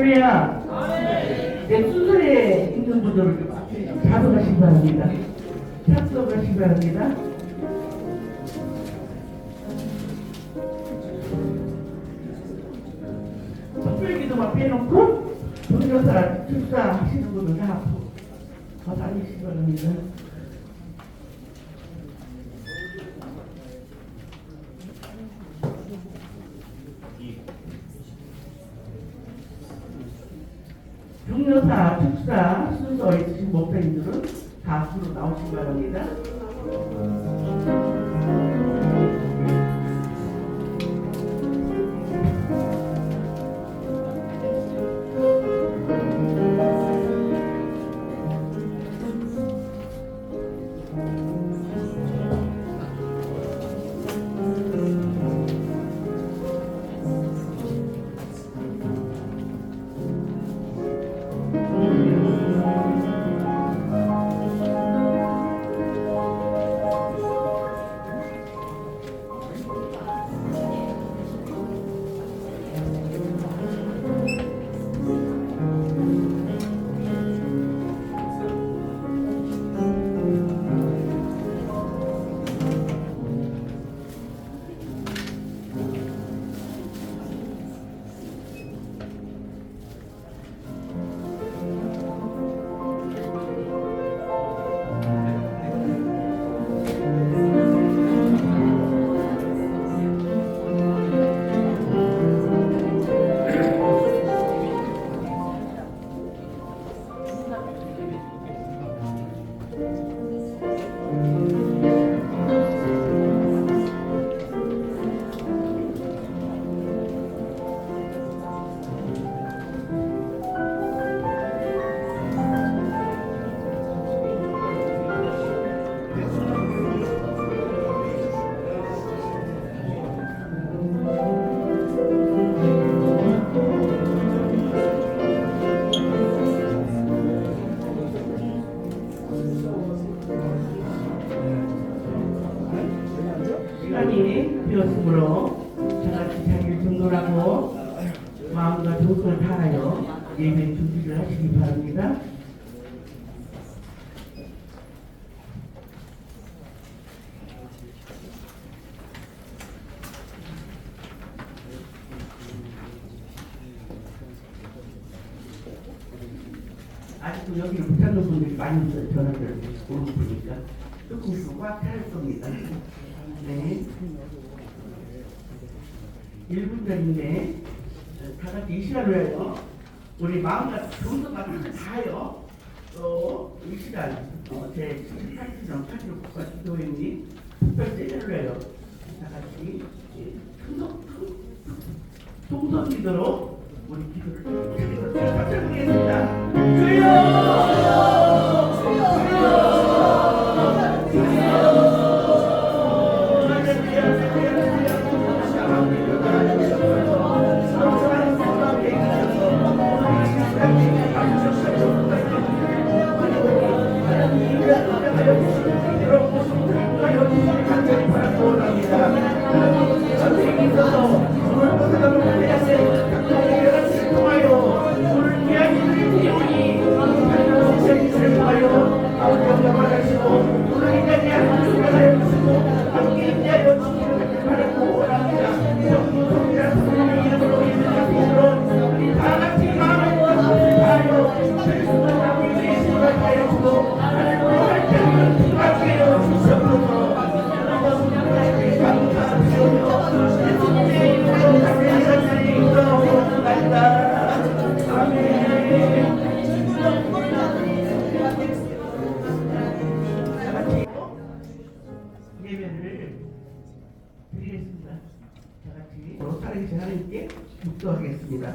할렐루야. 내 순서에 있는 분들 자동하시기 바랍니다. 착석하시기 바랍니다. 특별기도만 빼놓고 동료사 축사하시는 분들 다 앞으로 더 다니시기 바랍니다. 동료사 축사 순서에 있으신 목사님들은 다 앞으로 나오시기 바랍니다. 시간이 되었으므로 저같이 자기를 등록하고 마음과 정성을 다하여 예배 준비를 하시기 바랍니다. 아직도 여기를 못 찾는 분들이 많이 있어요. 전화를 오는 보니까 조금 있으면 꽉 찰 겁니다. 네. 1분 전인데 다 같이 이 시간을요. 우리 마음과 정성과 다하여 이 시간 제 18주년 8주 국가 기도회님 특별 세례를 해요. 다 같이 통성 기도로 우리 기도를 같이 드리겠습니다. 주여! 예배를 드리겠습니다. 다 같이 살아계신 하나님께 묵도하겠습니다.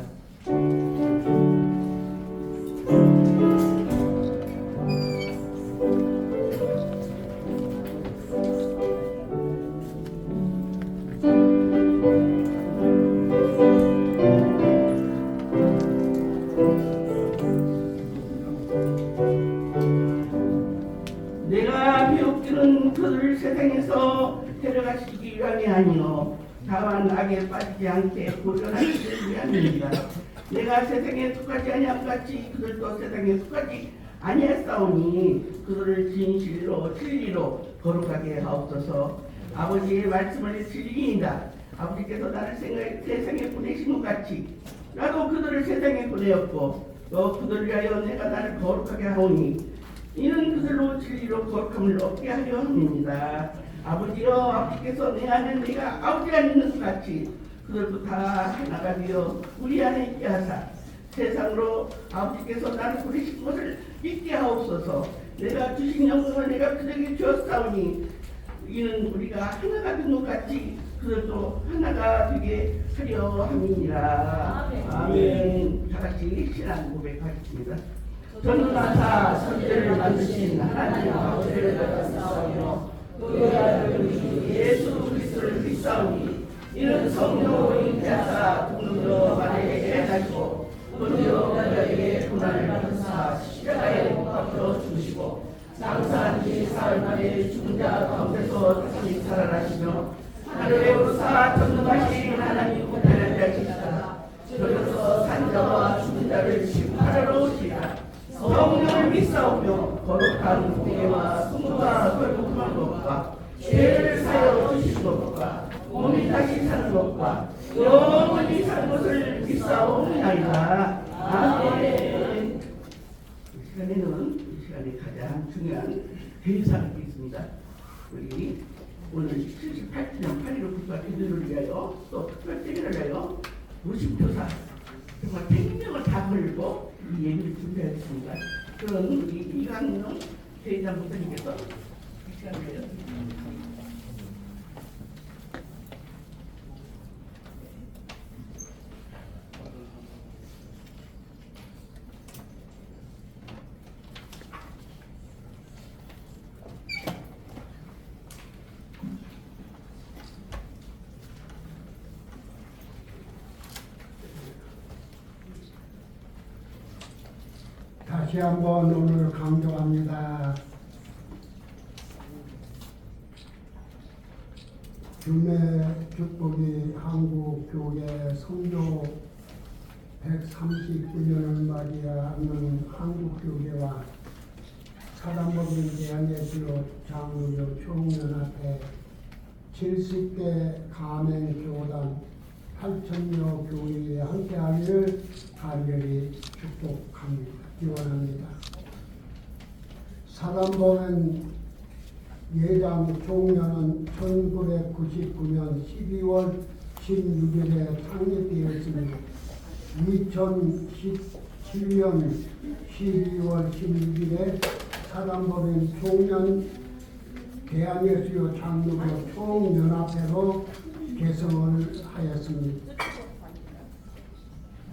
내가 비웃기는 그들을 세상에서 데려가시기 위함이 아니요 다만 악에 빠지지 않게 구원하시기 위함입니다. 내가 세상에 속하지 아니함 같이 그들도 세상에 속하지 아니하사오니 그들을 진실로 진리로 거룩하게 하옵소서. 아버지의 말씀을 진리이다. 아버지께서 나를 세상에 보내신 것 같이 나도 그들을 세상에 보내었고 또 그들을 위하여 내가 나를 거룩하게 하오니 이는 그들로 진리로 거룩함을 얻게 하려 함입니다. 아버지여, 아버지께서 내 안에 내가 아버지 안에 있는 것 같이 그들도 다 하나가 되어 우리 안에 있게 하사 세상으로 아버지께서 나를 보내신 것을 믿게 하옵소서. 내가 주신 영광을 내가 그들에게 주었사오니 이는 우리가 하나가 된 것 같이 그들도 하나가 되게 하려 함이니라. 아멘. 다 같이 신앙 고백하겠습니다. 전능하사 천지를 만드신 하나님 아버지를 믿사오며 그의 아들 우리 주 예수 그리스도를 믿사오니 이는 성령으로 잉태하사 동정녀 마리아에게 나시고 본디오 빌라도에게 고난을 받으사 십자가에 못 박혀 죽으시고 장사한 지 사흘 만에 죽은 자 가운데서 다시 살아나시며 하늘에 오르사 전능하신 하나님 우편을 되시다. 저로서 산자와 죽은 자를 심판하러 오시리라. 성령을 믿사오며 거룩한 공예와 성부가 결국한 것과 죄를 사여 주신 것과 몸이 다시 사는 것과 영원히 사는 것을 믿사오나이다. 아멘. 이 시간에 가장 중요한 대사가 있습니다. 우리 오늘 78주년 8.15 국가 기도를 위하여 또 특별대회를 위하여 무심표사 정말 100명을 다 걸고 이 예비를 준비하겠습니다. 그런 우리 이강용 대회장 목사님께서 이 시간을 다시 한번 오늘 강조합니다. 주의 축복이 한국교회 성교 139년을 맞이하는 한국교회와 사단법인 대한예수로 장로교 총연합회 70대 가맹교단 8천여 교회에 함께하기를 간절히 축복합니다. 기원합니다. 사단법인 예장 총련은 1999년 12월 16일에 창립되었으며 2017년 12월 16일에 사단법인 총련 대한예수교 장로교 총연합회로 개성을 하였습니다.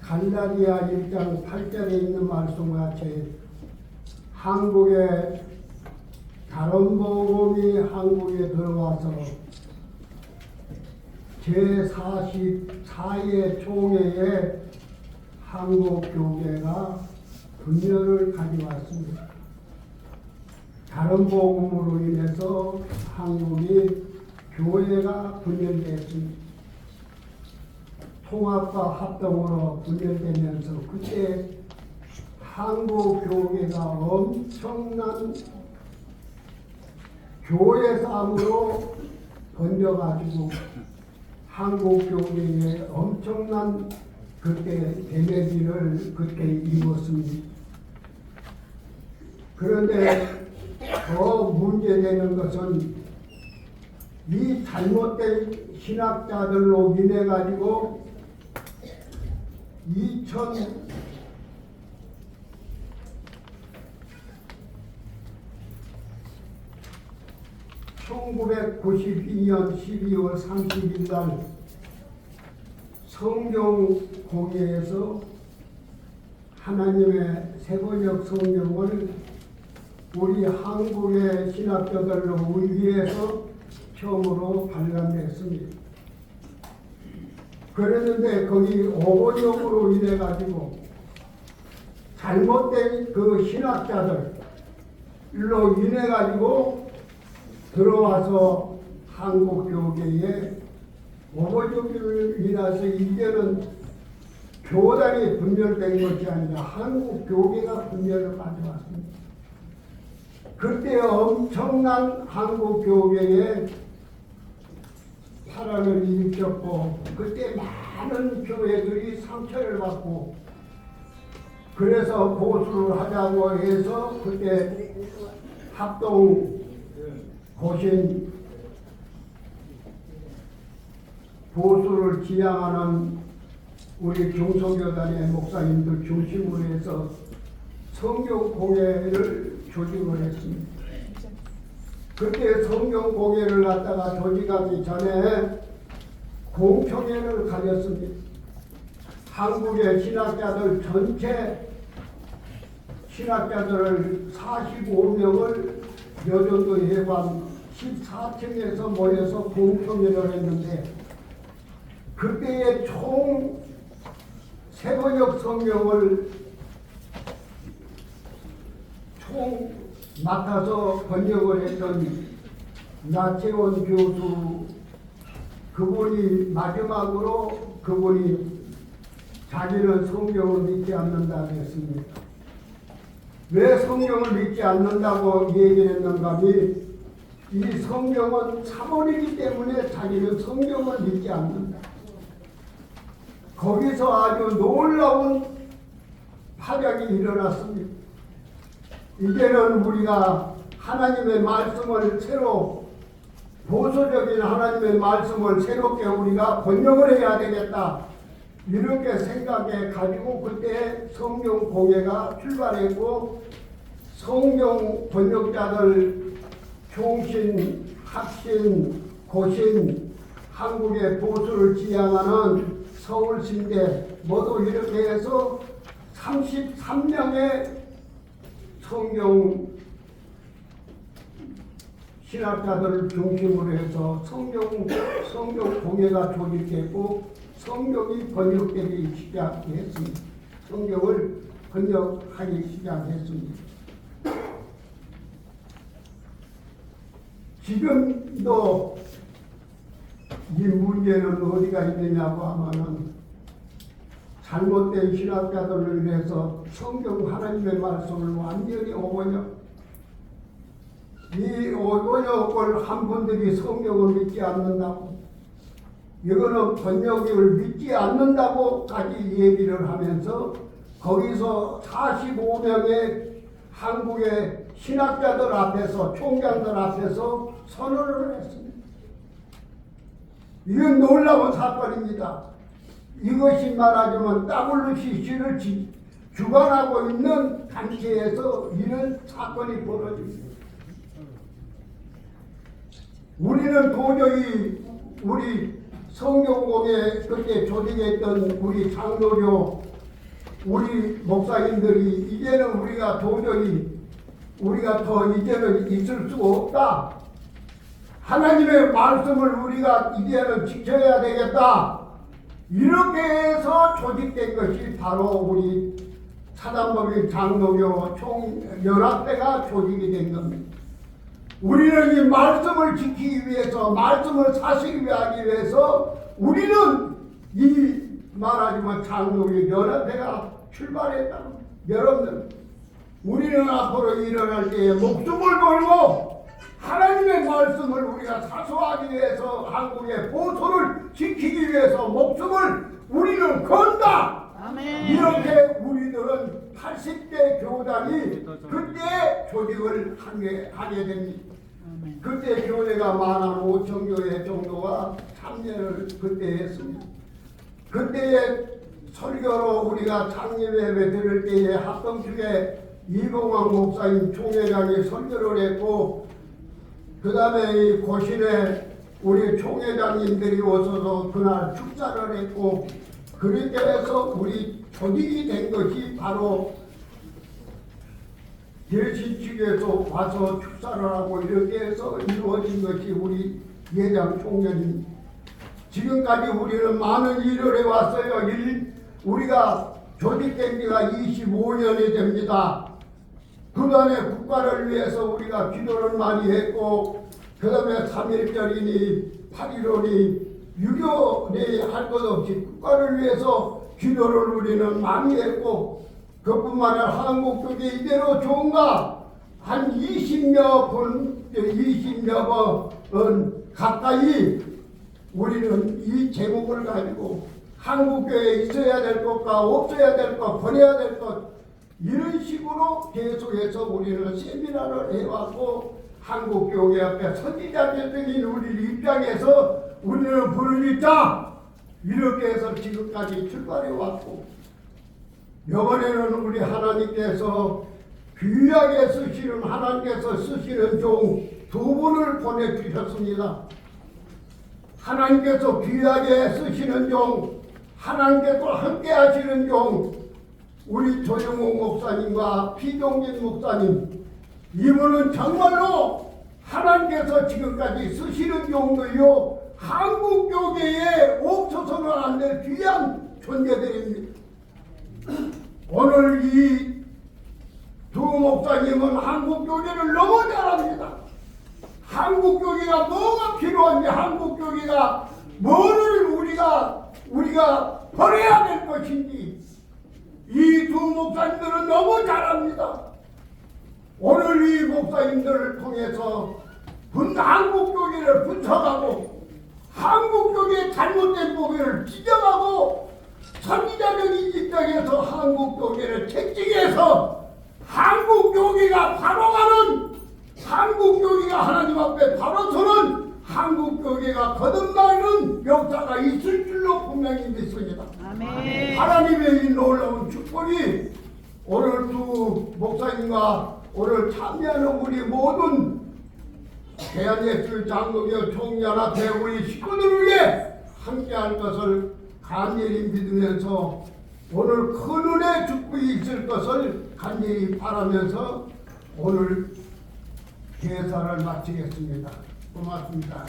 갈라디아 1장 8절에 있는 말씀과 같이 한국의 다른 복음이 한국에 들어와서 제44회 총회에 한국교회가 분열을 가져왔습니다. 다른 복음으로 인해서 한국이 교회가 분열됐습니다. 통합과 합동으로 분열되면서 그때 한국 교회가 엄청난 교회 싸움으로 번져가지고 한국 교회에 엄청난 그때 데미지를 그때 입었습니다. 그런데 더 문제되는 것은 이 잘못된 신학자들로 인해 가지고 1992년 12월 30일 날 성경 공예에서 하나님의 세번역 성경을 우리 한국의 신학자들로 위해서 처음으로 발간됐습니다. 그랬는데 거기 오번역으로 인해 가지고 잘못된 그 신학자들로 인해 가지고 들어와서 한국 교계에 오번역을 인해서 이제는 교단이 분열된 것이 아니라 한국 교계가 분열을 가져왔습니다. 그때 엄청난 한국 교계에 파란을 일으켰고 그때 많은 교회들이 상처를 받고 그래서 보수를 하자고 해서 그때 합동 고신 보수를 지향하는 우리 중소교단의 목사님들 중심으로 해서 성경 공예를 조직을 했습니다. 그때 성경 공예를 갖다가 조직하기 전에 공청회를 가졌습니다. 한국의 신학자들 전체 신학자들을 45명을 여전도 해관 14층에서 모여서 공청회를 했는데 그때에 총 세번역 성경을 총 맡아서 번역을 했던 나채원 교수 그분이 마지막으로 그분이 자기는 성경을 믿지 않는다고 했습니다. 왜 성경을 믿지 않는다고 얘기를 했는가 하면 이 성경은 사본이기 때문에 자기는 성경을 믿지 않는다. 거기서 아주 놀라운 파장이 일어났습니다. 이제는 우리가 하나님의 말씀을 새로 보수적인 하나님의 말씀을 새롭게 우리가 번역을 해야 되겠다. 이렇게 생각해 가지고 그때 성경 공예가 출발했고 성경 번역자들 총신, 학신, 고신, 한국의 보수를 지향하는 서울신대 모두 이렇게 해서 33명의 성경 신학자들을 중심으로 해서 성경 공예가 조직됐고 성경이 번역되기 시작했습니다. 성경을 번역하기 시작했습니다. 지금도 이 문제는 어디가 있느냐고 하면은 잘못된 신학자들을 위해서 성경 하나님의 말씀을 완전히 오번역 이 오번역을 한 분들이 성경을 믿지 않는다고 이거는 번역을 믿지 않는다고까지 얘기를 하면서 거기서 45명의 한국의 신학자들 앞에서 총장들 앞에서 선언을 했습니다. 이건 놀라운 사건입니다. 이것이 말하자면 WCC를 주관하고 있는 단체에서 이런 사건이 벌어집니다. 우리는 도저히 우리 성경공예 그때 조직했던 우리 장로교 우리 목사님들이 이제는 우리가 도저히 우리가 더 이제는 있을 수가 없다. 하나님의 말씀을 우리가 이제는 지켜야 되겠다. 이렇게 해서 조직된 것이 바로 우리 사단법인 장로교 총연합회가 조직이 된 겁니다. 우리는 이 말씀을 지키기 위해서 말씀을 사시기 위해서 우리는 이 말하지만 장로교 연합회가 출발했다. 여러분들 우리는 앞으로 일어날 때에 목숨을 걸고 하나님의 말씀을 우리가 사수하기 위해서 한국의 보수를 지키기 위해서 목숨을 우리는 건다. 아멘. 이렇게 우리들은 80대 교단이 그때 조직을 하게 됩니다. 아멘. 그때 교회가 15,000교회 정도가 참여를 그때 했습니다. 그때의 설교로 우리가 창립예배 들을 때에 합동축에 이봉환 목사님 총회장이 설교를 했고 그 다음에 이 고신에 우리 총회장님들이 오셔서 그날 축사를 했고 그렇게 해서 우리 조직이 된 것이 바로 대신 측에서 와서 축사를 하고 이렇게 해서 이루어진 것이 우리 예장 총회입니다. 지금까지 우리는 많은 일을 해왔어요. 우리가 조직된 지가 25년이 됩니다. 그간에 국가를 위해서 우리가 기도를 많이 했고 그 다음에 3.1절이니 8.15니 6.25니 할 것 없이 국가를 위해서 기도를 우리는 많이 했고 그뿐만 아니라 한국교회 이대로 좋은가 한 20여 번 가까이 우리는 이 제목을 가지고 한국교회에 있어야 될 것과 없어야 될 것, 버려야 될 것 이런 식으로 계속해서 우리는 세미나를 해왔고 한국교회 앞에 선지자적인 우리 입장에서 우리는 불을 잇자 이렇게 해서 지금까지 출발해왔고 이번에는 우리 하나님께서 귀하게 쓰시는 하나님께서 쓰시는 종 두 분을 보내주셨습니다. 하나님께서 귀하게 쓰시는 종 하나님께서 함께 하시는 종 우리 조영욱 목사님과 피동진 목사님 이분은 정말로 하나님께서 지금까지 쓰시는 종들요 한국교계에 없어서는 안 될 귀한 존재들입니다. 오늘 이 두 목사님은 한국교계를 너무 잘합니다. 한국교계가 뭐가 필요한지 한국교계가 뭐를 우리가 버려야 될 것인지 이 두 목사님들은 너무 잘합니다. 오늘 이 목사님들을 통해서 한국교계를 분석하고 한국교계의 잘못된 부분을 지적하고 선지자적인 입장에서 한국교계를 채찍해서 한국교계가 바로 가는 한국교계가 하나님 앞에 바로 서는 한국교계가 거듭나는 역사가 있을 줄로 분명히 믿습니다. 아멘. 하나님의 이 놀라운 축복이 오늘 두 목사님과 오늘 참여하는 우리 모든 대한예술 장로교 총연합회 우리 식구들을 위해 함께할 것을 간절히 믿으면서 오늘 큰 은혜 축복이 있을 것을 간절히 바라면서 오늘 제사를 마치겠습니다. 고맙습니다.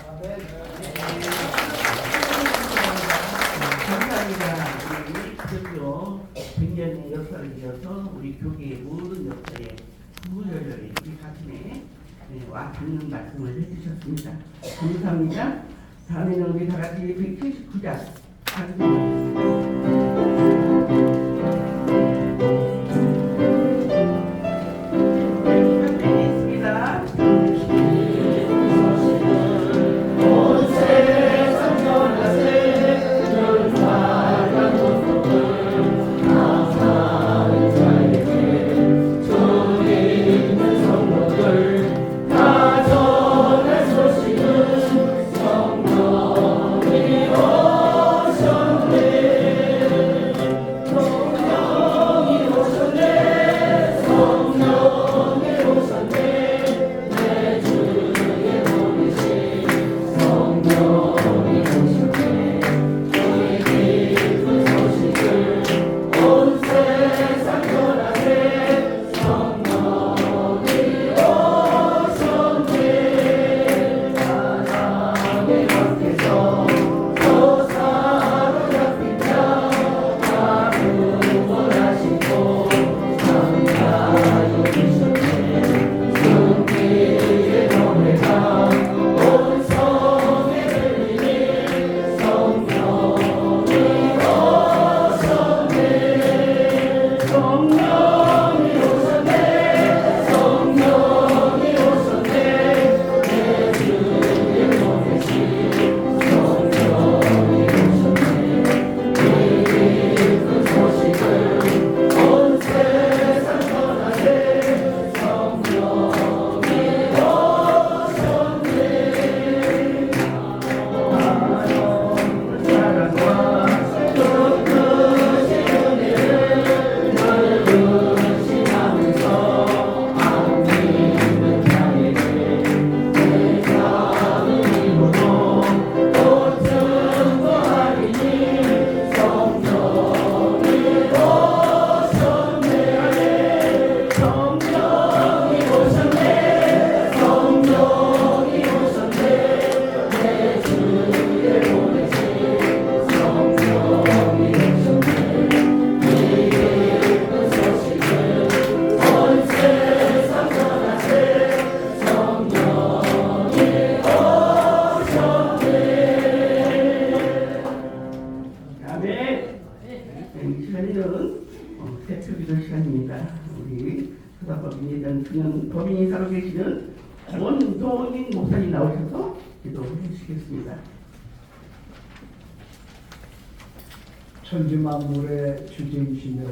감사합니다. 우리 기독교 100년의 역사를 이어서 우리 교계의 모든 역사에 구절절히 이 가슴에 와 닿는 말씀을 해주셨습니다. 감사합니다. 다음에는 우리 다 같이 179장 내 이제는 대표기도 시간입니다. 우리 서다법인에 대한 중요한 법인이 살고 계시는 원동인 목사님 나오셔서 기도해 주시겠습니다. 천지 만물의 주제이시며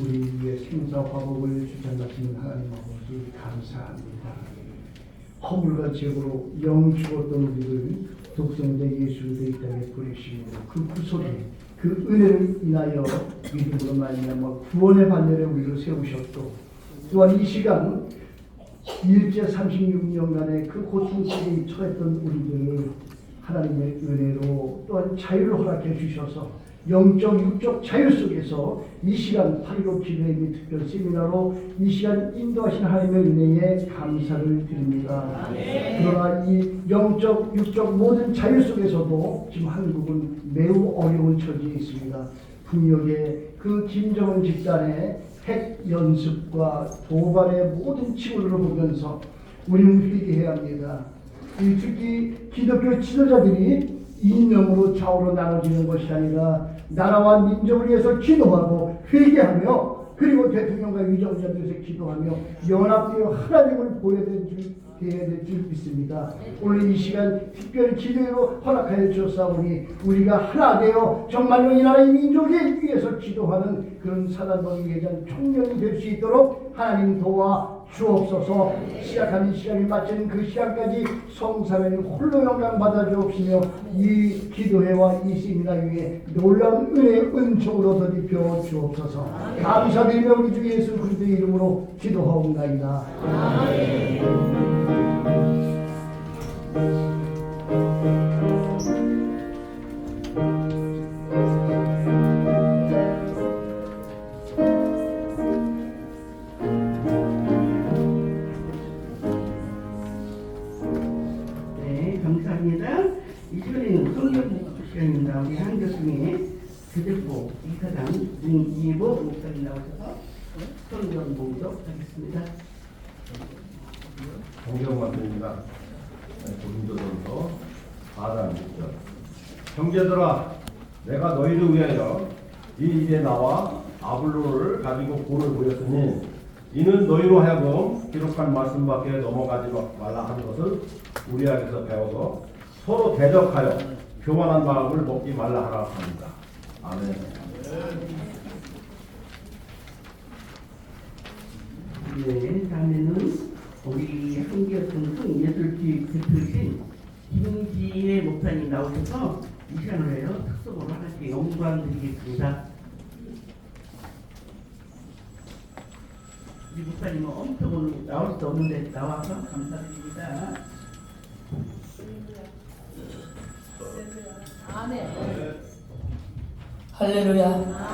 우리 위에 생사화복을 주장하시는 하나님 아버지 감사합니다. 허물과 죄로 영 죽었던 우리를 독생자 예수를 이 땅에 보내시고 그 구속에 그 은혜를 인하여 믿음으로 말미암아 구원의 반열에 우리를 세우셨고 또한 이 시간 일제 36년간의 그 고통 속에 처했던 우리들을 하나님의 은혜로 또한 자유를 허락해 주셔서 영적 육적 자유 속에서 이 시간 8.15 기도회 및 특별 세미나로 이 시간 인도하신 하나님의 은혜에 감사를 드립니다. 그러나 이 영적 육적 모든 자유 속에서도 지금 한국은 매우 어려운 처지에 있습니다. 북녘의 그 김정은 집단의 핵 연습과 도발의 모든 징후를 보면서 우리는 회개해야 합니다. 특히 기독교 지도자들이 이념으로 좌우로 나눠지는 것이 아니라 나라와 민족을 위해서 기도하고 회개하며 그리고 대통령과 위정자들 위해서 기도하며 연합되어 하나님을 보여야 될 줄 믿습니다. 오늘 이 시간 특별히 기도로 허락하여 주셨사오니 우리가 하나 되어 정말로 이 나라의 민족을 위해서 기도하는 그런 사단법인 예전 청년이 될 수 있도록 하나님 도와 주옵소서. 시작하는 시간이 마치는 그 시간까지 성사면이 홀로 영광 받아 주옵시며 이 기도회와 이 세미나 위에 놀라운 은혜 은총으로 덧입혀 주옵소서. 감사드리며 우리 주 예수 그리스도의 이름으로 기도하옵나이다. 아멘. 감사합니다. 이 시간에는 성경 묵상 시간입니다. 우리 한교중에 교대부 이사장 문이보 목사님 나오셔서 성경 봉독 하겠습니다. 성경 말씀입니다. 고린도전서 4장 6절. 형제들아, 내가 너희를 위하여 이 일에 나와 아블로를 가지고 본을 보였으니 이는 너희로 하여금 기록한 말씀밖에 넘어가지 말라 하는 것을 우리에게서 배워서 서로 대적하여 교만한 마음을 먹지 말라 하라 합니다. 아멘. 네, 다음에는 우리 한교중 예술기 대표이신 김지혜 목사님 나오셔서 이 시간을 해요 특수보로 하나씩 영광 드리겠습니다. 우리 목사님은 엄청 오늘 나올 수 없는데 나와서 감사드립니다. 아멘. 할렐루야.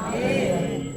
아멘.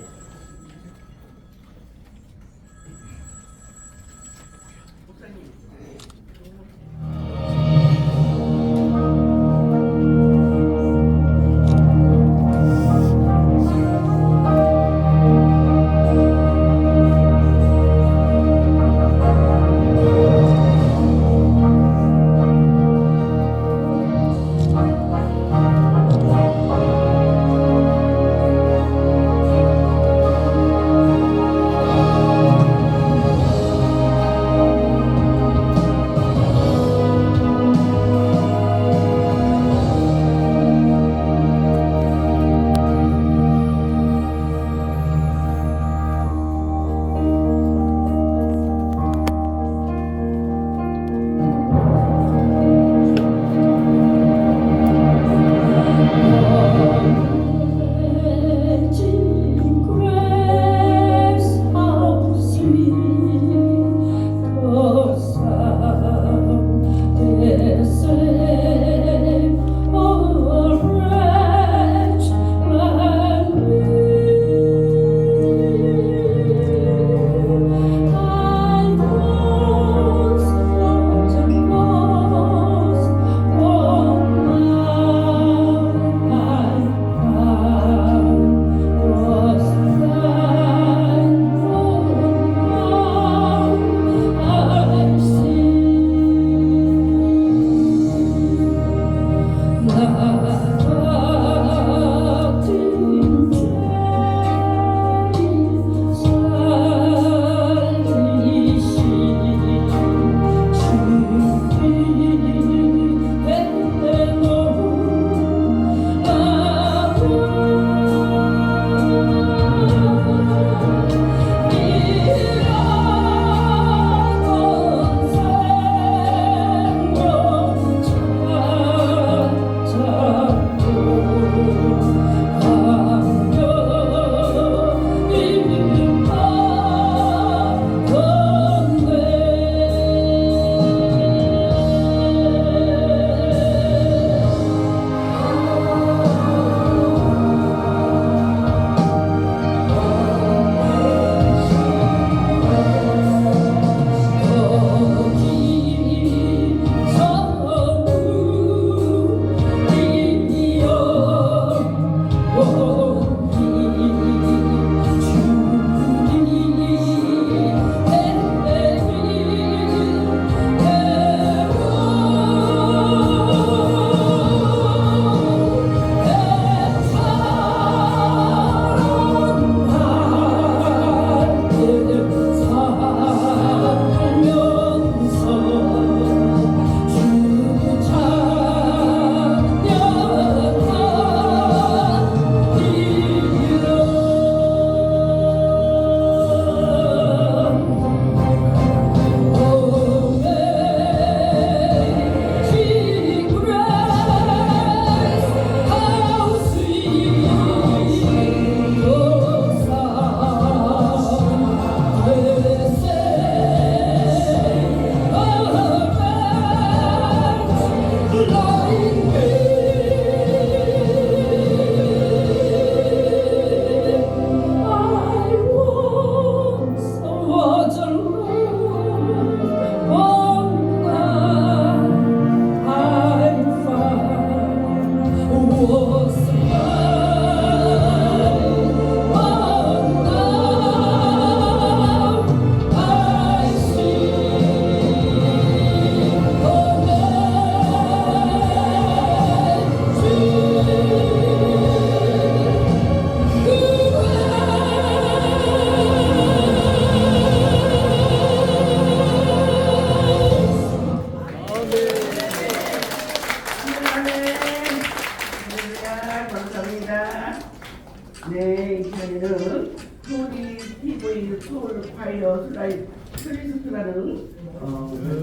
네, 이 시간에는 소리 TV 서울 파이어 슬라이드 클리스트라는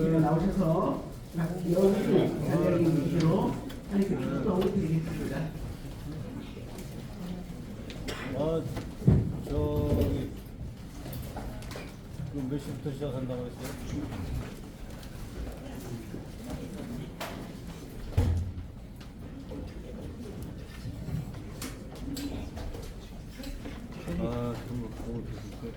집에 나오셔서 여기 장례님으로 하나님께 축복을 드리겠습니다. 저기 몇 시부터 시작한다고 했어요? 그런 거 보고 계실까요?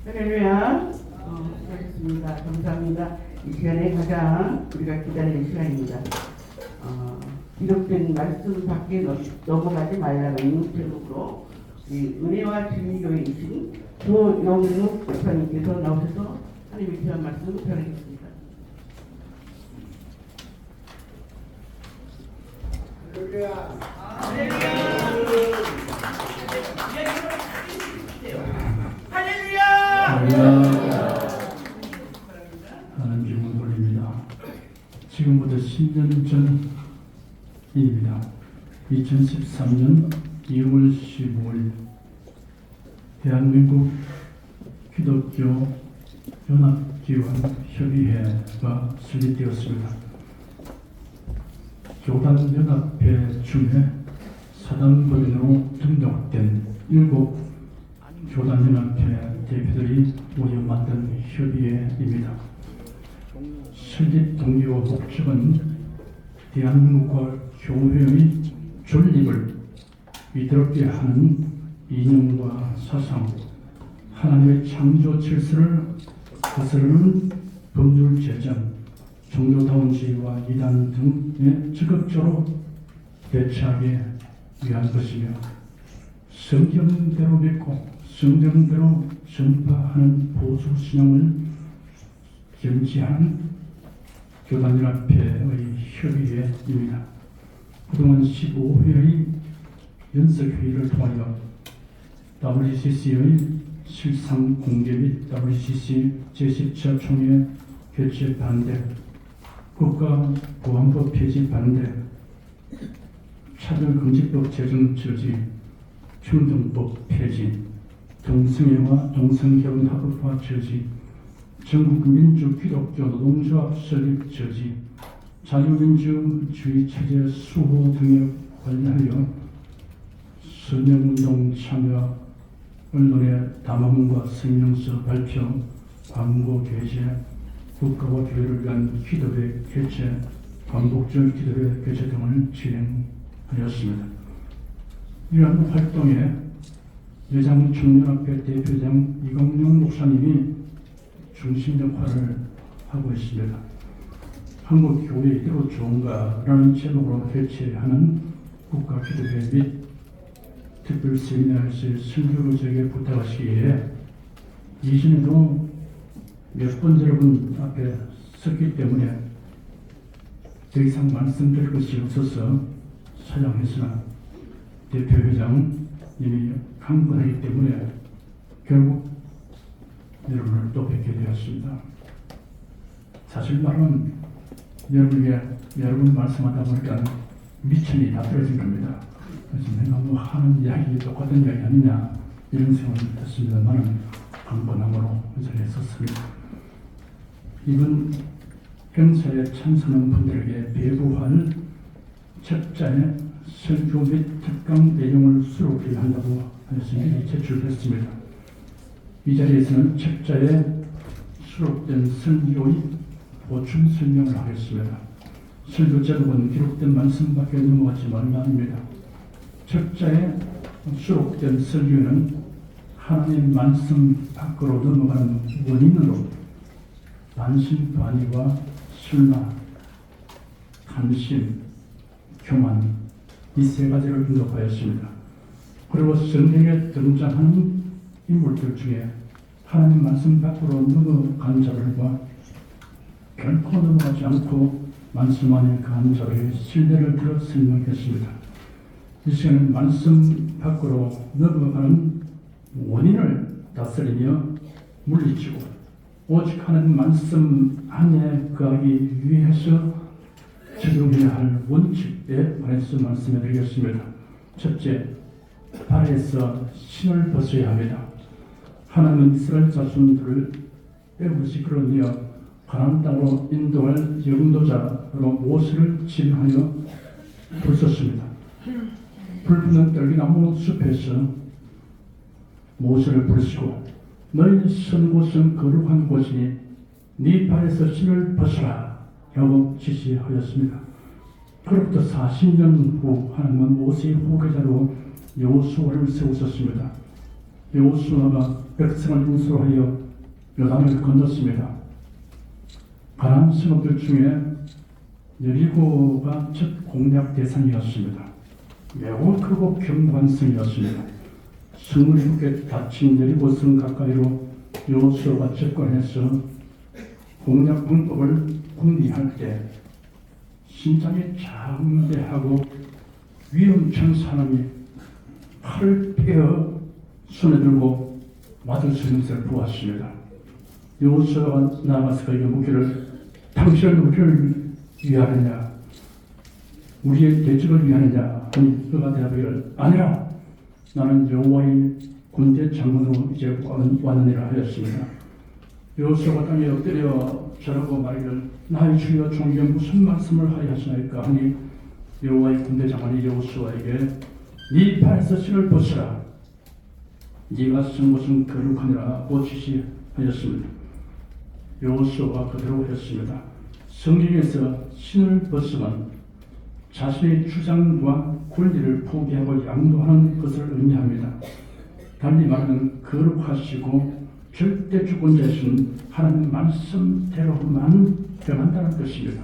할렐루야. 수고하셨습니다. 감사합니다. 이 시간에 가장 우리가 기다리는 시간입니다. 기록된 말씀 밖에 넘어가지 말라는 제목으로 이 은혜와 진리교회이신 조용욱 목사님께서 나오셔서 하나님의 귀한 말씀 전하겠습니다. 할렐루야. 10년 전입니다. 2013년 2월 15일 대한민국 기독교 연합기원 협의회가 설립되었습니다. 교단연합회 중에 사단법인으로 등록된 7 교단연합회 대표들이 모여 만든 협의회입니다. 설립 동기와 목적은 대한민국과 교회의 존립을 위태롭게 하는 이념과 사상, 하나님의 창조 질서를 거스르는 법률 제정, 종교다운주의와 이단 등에 적극적으로 대처하기 위한 것이며 성경대로 믿고 성경대로 전파하는 보수 신앙을 견지하는 교단연합회의 협의회입니다. 그동안 15회의 연석회의를 통하여 WCC의 실상 공개 및 WCC 제10차 총회 개최 반대, 국가보안법 폐지 반대, 차별금지법 제정 저지, 평등법 폐지, 동성애와 동성결혼 합법화 저지, 전국민주기독교 노동조합 설립 저지, 자유민주주의 체제 수호 등에 관련하여 서명운동 참여, 언론의 담화문과 성명서 발표, 광고 게재, 국가와 교회를 위한 기도회 개최, 광복절 기도회 개최 등을 진행하였습니다. 이러한 활동에 여장총연합회 대표장 이광용 목사님이 중심 역할을 하고 있습니다. 한국 교회 이대로 좋은가라는 제목으로 개최하는 국가기도회 및 특별 세미나에서 설교를 저에게 부탁하시기에 이전에도 몇 번 여러분 앞에 섰기 때문에 더 이상 말씀드릴 것이 없어서 사양했으나 대표회장님이 강권하기 때문에 결국 여러분을 또 뵙게 되었습니다. 사실 말은 여러분에게 여러분 말씀하다 보니까 미천이 다 떨어진 겁니다. 그래서 내가 뭐 하는 이야기 똑같은 이야기 아니냐 이런 생각을 했습니다만 강권함으로 그 자리에 섰습니다. 이번 행사에 참석한 분들에게 배부할 책자의 설교 및 특강 내용을 수록해야 한다고 하였으니 제출했습니다. 이 자리에서는 책자에 수록된 설교의 보충 설명을 하겠습니다. 설교 제목은 기록된 말씀밖에 넘어가지 말라입니다. 책자에 수록된 설교는 하나님 말씀 밖으로 넘어가는 원인으로 반신반의와 술나, 탐심, 교만 이 세 가지를 언급하였습니다. 그리고 성경에 등장하는 인물들 중에 하나님 말씀 밖으로 넘어간 자들과 결코 넘어가지 않고 말씀 안에 간 자들의 신뢰를 들어 설명했습니다. 이 시간은 말씀 밖으로 넘어가는 원인을 다스리며 물리치고 오직 하나님 말씀 안에 거하기 위해서 적용해야 할 원칙에 관해서 말씀해 드리겠습니다. 첫째, 발에서 신을 벗어야 합니다. 하나님은 이스라엘 자손들을 빼앗이 끌어내어 가나안 땅으로 인도할 영도자로 모세를 지명하여 부르셨습니다. 불붙는 떨기나무 숲에서 모세를 부르시고 너희 선 곳은 거룩한 곳이니 네 발에서 신을 벗어라 라고 지시하였습니다. 그로부터 40년 후 하나님은 모세의 후계자로 여호수아를 세우셨습니다. 여호수아가 백성을 인수하여 요단을 건넜습니다. 가나안 성읍들 중에 여리고가 첫 공략 대상이었습니다. 매우 크고 견고한 성이었습니다. 성을 함께 닫힌 여리고 성 가까이로 여호수아가 접근해서 공략 방법을 궁리할 때 심장이 장대하고 위험천 사람이 칼을 빼어 손에 들고 맞을 수 있는 것을 보았습니다. 여호수아가 나아가서 그에게 묻기를 당신은 우리를 위하느냐 우리의 대적을 위하느냐 하니 그가 대답하기를 아니라 나는 여호와의 군대 장군으로 이제 왔느니라 하였습니다. 여호수아가 땅에 엎드려 절하고 말하기를 나의 주여 종에게 무슨 말씀을 하여 하시나이까 하니 여호와의 군대 장관이 여호수아에게 네 발에서 신을 벗으라 네가 쓴 것은 거룩하니라고 지시하였습니다. 여호수아가 그대로 했습니다. 성경에서 신을 벗으면 자신의 주장과 권리를 포기하고 양도하는 것을 의미합니다. 달리 말하면 거룩하시고 절대 주권자이신 하나님 말씀대로만 변한다는 것입니다.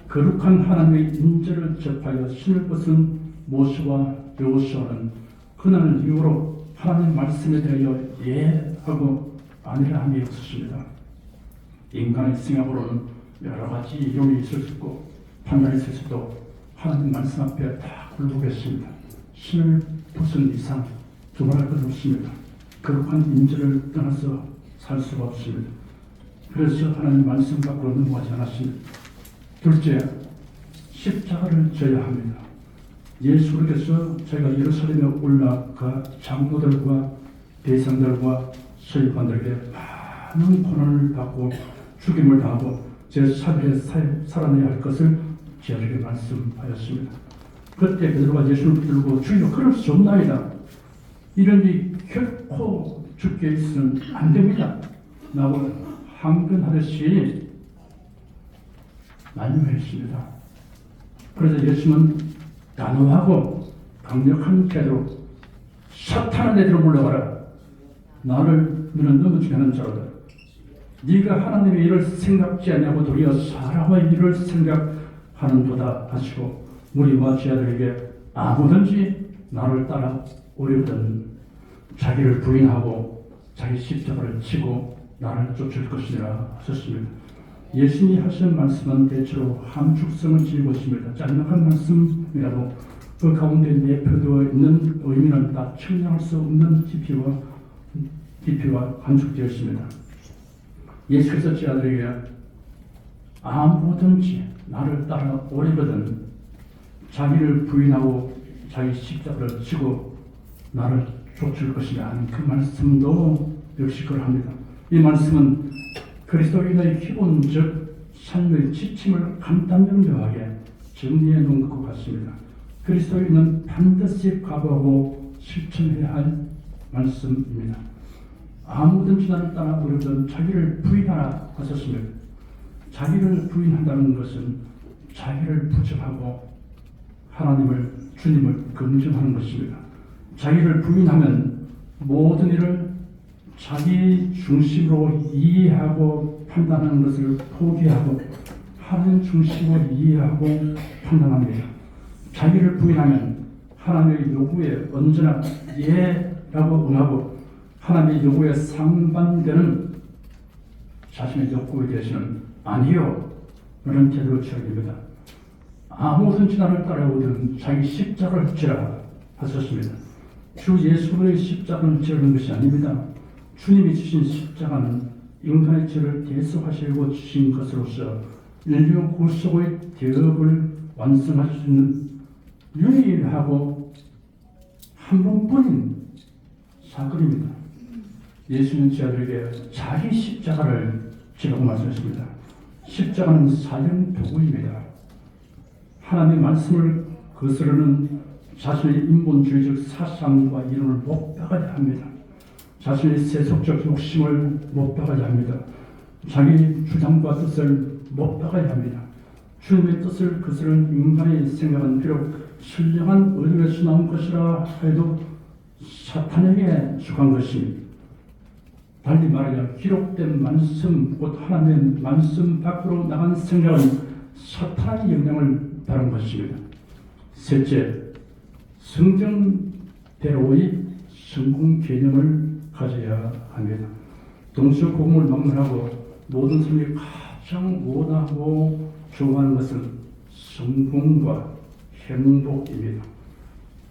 거룩한 하나님의 인재를 접하여 신을 벗은 모세와 여호수아는 그날 이후로 하나님 말씀에 대하여 예하고 아니라 함이 없었습니다. 인간의 생각으로는 여러 가지 이론이 있을 수 있고 판단이 있을 수도 하나님 말씀 앞에 다 굴복했습니다. 신을 벗은 이상 두말할 것 없습니다. 거룩한 인재를 떠나서 살 수가 없습니다. 그래서 하나님 말씀 밖으로 넘어가지 않았습니다. 둘째, 십자가를 져야 합니다. 예수께서 저희가 예루살렘에 올라가 장로들과 대상들과 서기관들에게 많은 고난을 받고 죽임을 당하고 제3일에 살아내야 할 것을 저에게 말씀하였습니다. 그때 베드로가 예수를 붙들고 주여 그럴 수 없나이다. 이런 일 결코 죽게 있으면 안 됩니다. 라고 항변하듯이 난유했습니다. 그래서 예수는 단호하고 강력한 태도로 사탄아 내들어 물러가라. 나를 너는 넘어지게 하는 자로다. 네가 하나님의 일을 생각지 않냐고 도리어 사람의 일을 생각하는도다 하시고 무리와 제자들에게 아무든지 나를 따라 오려거든 자기를 부인하고 자기 십자가를 지고 나를 쫓을 것이라 하셨습니다. 예수님이 하신 말씀은 대체로 함축성을 지니고 있습니다. 짤막한 말씀이라도 그 가운데 내포되어 있는 의미는 다 측량할 수 없는 깊이와 함축되어 있습니다. 예수께서 제자들에게 아무든지 나를 따라 오려거든 자기를 부인하고 자기 십자가를 지고 나를 쫓을 것이라 하는 그 말씀도 역시 그러합니다. 이 말씀은 그리스도인의 기본적 삶의 지침을 간단명료하게 정리해 놓은 것 같습니다. 그리스도인은 반드시 각오하고 실천해야 할 말씀입니다. 아무든지 나를 따라 오려든 자기를 부인하라 하셨습니다. 자기를 부인한다는 것은 자기를 부정하고 하나님을 주님을 긍정하는 것입니다. 자기를 부인하면 모든 일을 자기 중심으로 이해하고 판단하는 것을 포기하고 하나님 중심으로 이해하고 판단합니다. 자기를 부인하면 하나님의 요구에 언제나 예라고 응하고 하나님의 요구에 상반되는 자신의 욕구에 대해서는 아니요 그런 태도를 취하게 됩니다. 아무든지 나를 따라오든 자기 십자가를 지라 하셨습니다. 주 예수의 십자가를 지르는 것이 아닙니다. 주님이 주신 십자가는 인간의 죄를 대속하시려고 주신 것으로서 인류 구속의 대업을 완성할 수 있는 유일하고 한 번뿐인 사건입니다. 예수는 제자들에게 자기 십자가를 지라고 말씀하십니다. 십자가는 사형 도구입니다. 하나님의 말씀을 거스르는 자신의 인본주의적 사상과 이론을 못 박아야 합니다. 자신의 세속적 욕심을 못 박아야 합니다. 자기 주장과 뜻을 못 박아야 합니다. 주님의 뜻을 거스르는 인간의 생각은 비록 신령한 의도에서 나온 것이라 해도 사탄에게 속한 것입니다. 달리 말하여 기록된 말씀, 곧 하나님의 말씀 밖으로 나간 생각은 사탄의 영향을 받은 것입니다. 셋째, 성경대로의 성공 개념을 가져야 합니다. 동서고금을 막론하고 모든 사람이 가장 원하고 좋아하는 것은 성공과 행복입니다.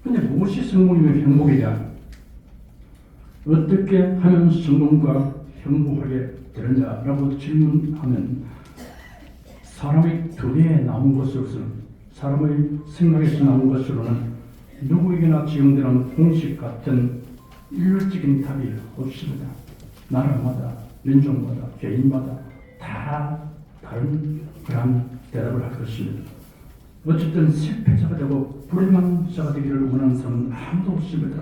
그런데 무엇이 성공이며 행복이냐? 어떻게 하면 성공과 행복하게 되느냐라고 질문하면 사람의 두뇌에 나온 것으로서는 사람의 생각에서 나온 것으로는 누구에게나 적용되는 공식 같은 일률적인 답이 없습니다. 나라마다, 민족마다, 개인마다 다 다른 그런 대답을 할 것입니다. 어쨌든 실패자가 되고 불만자가 되기를 원하는 사람은 아무도 없습니다.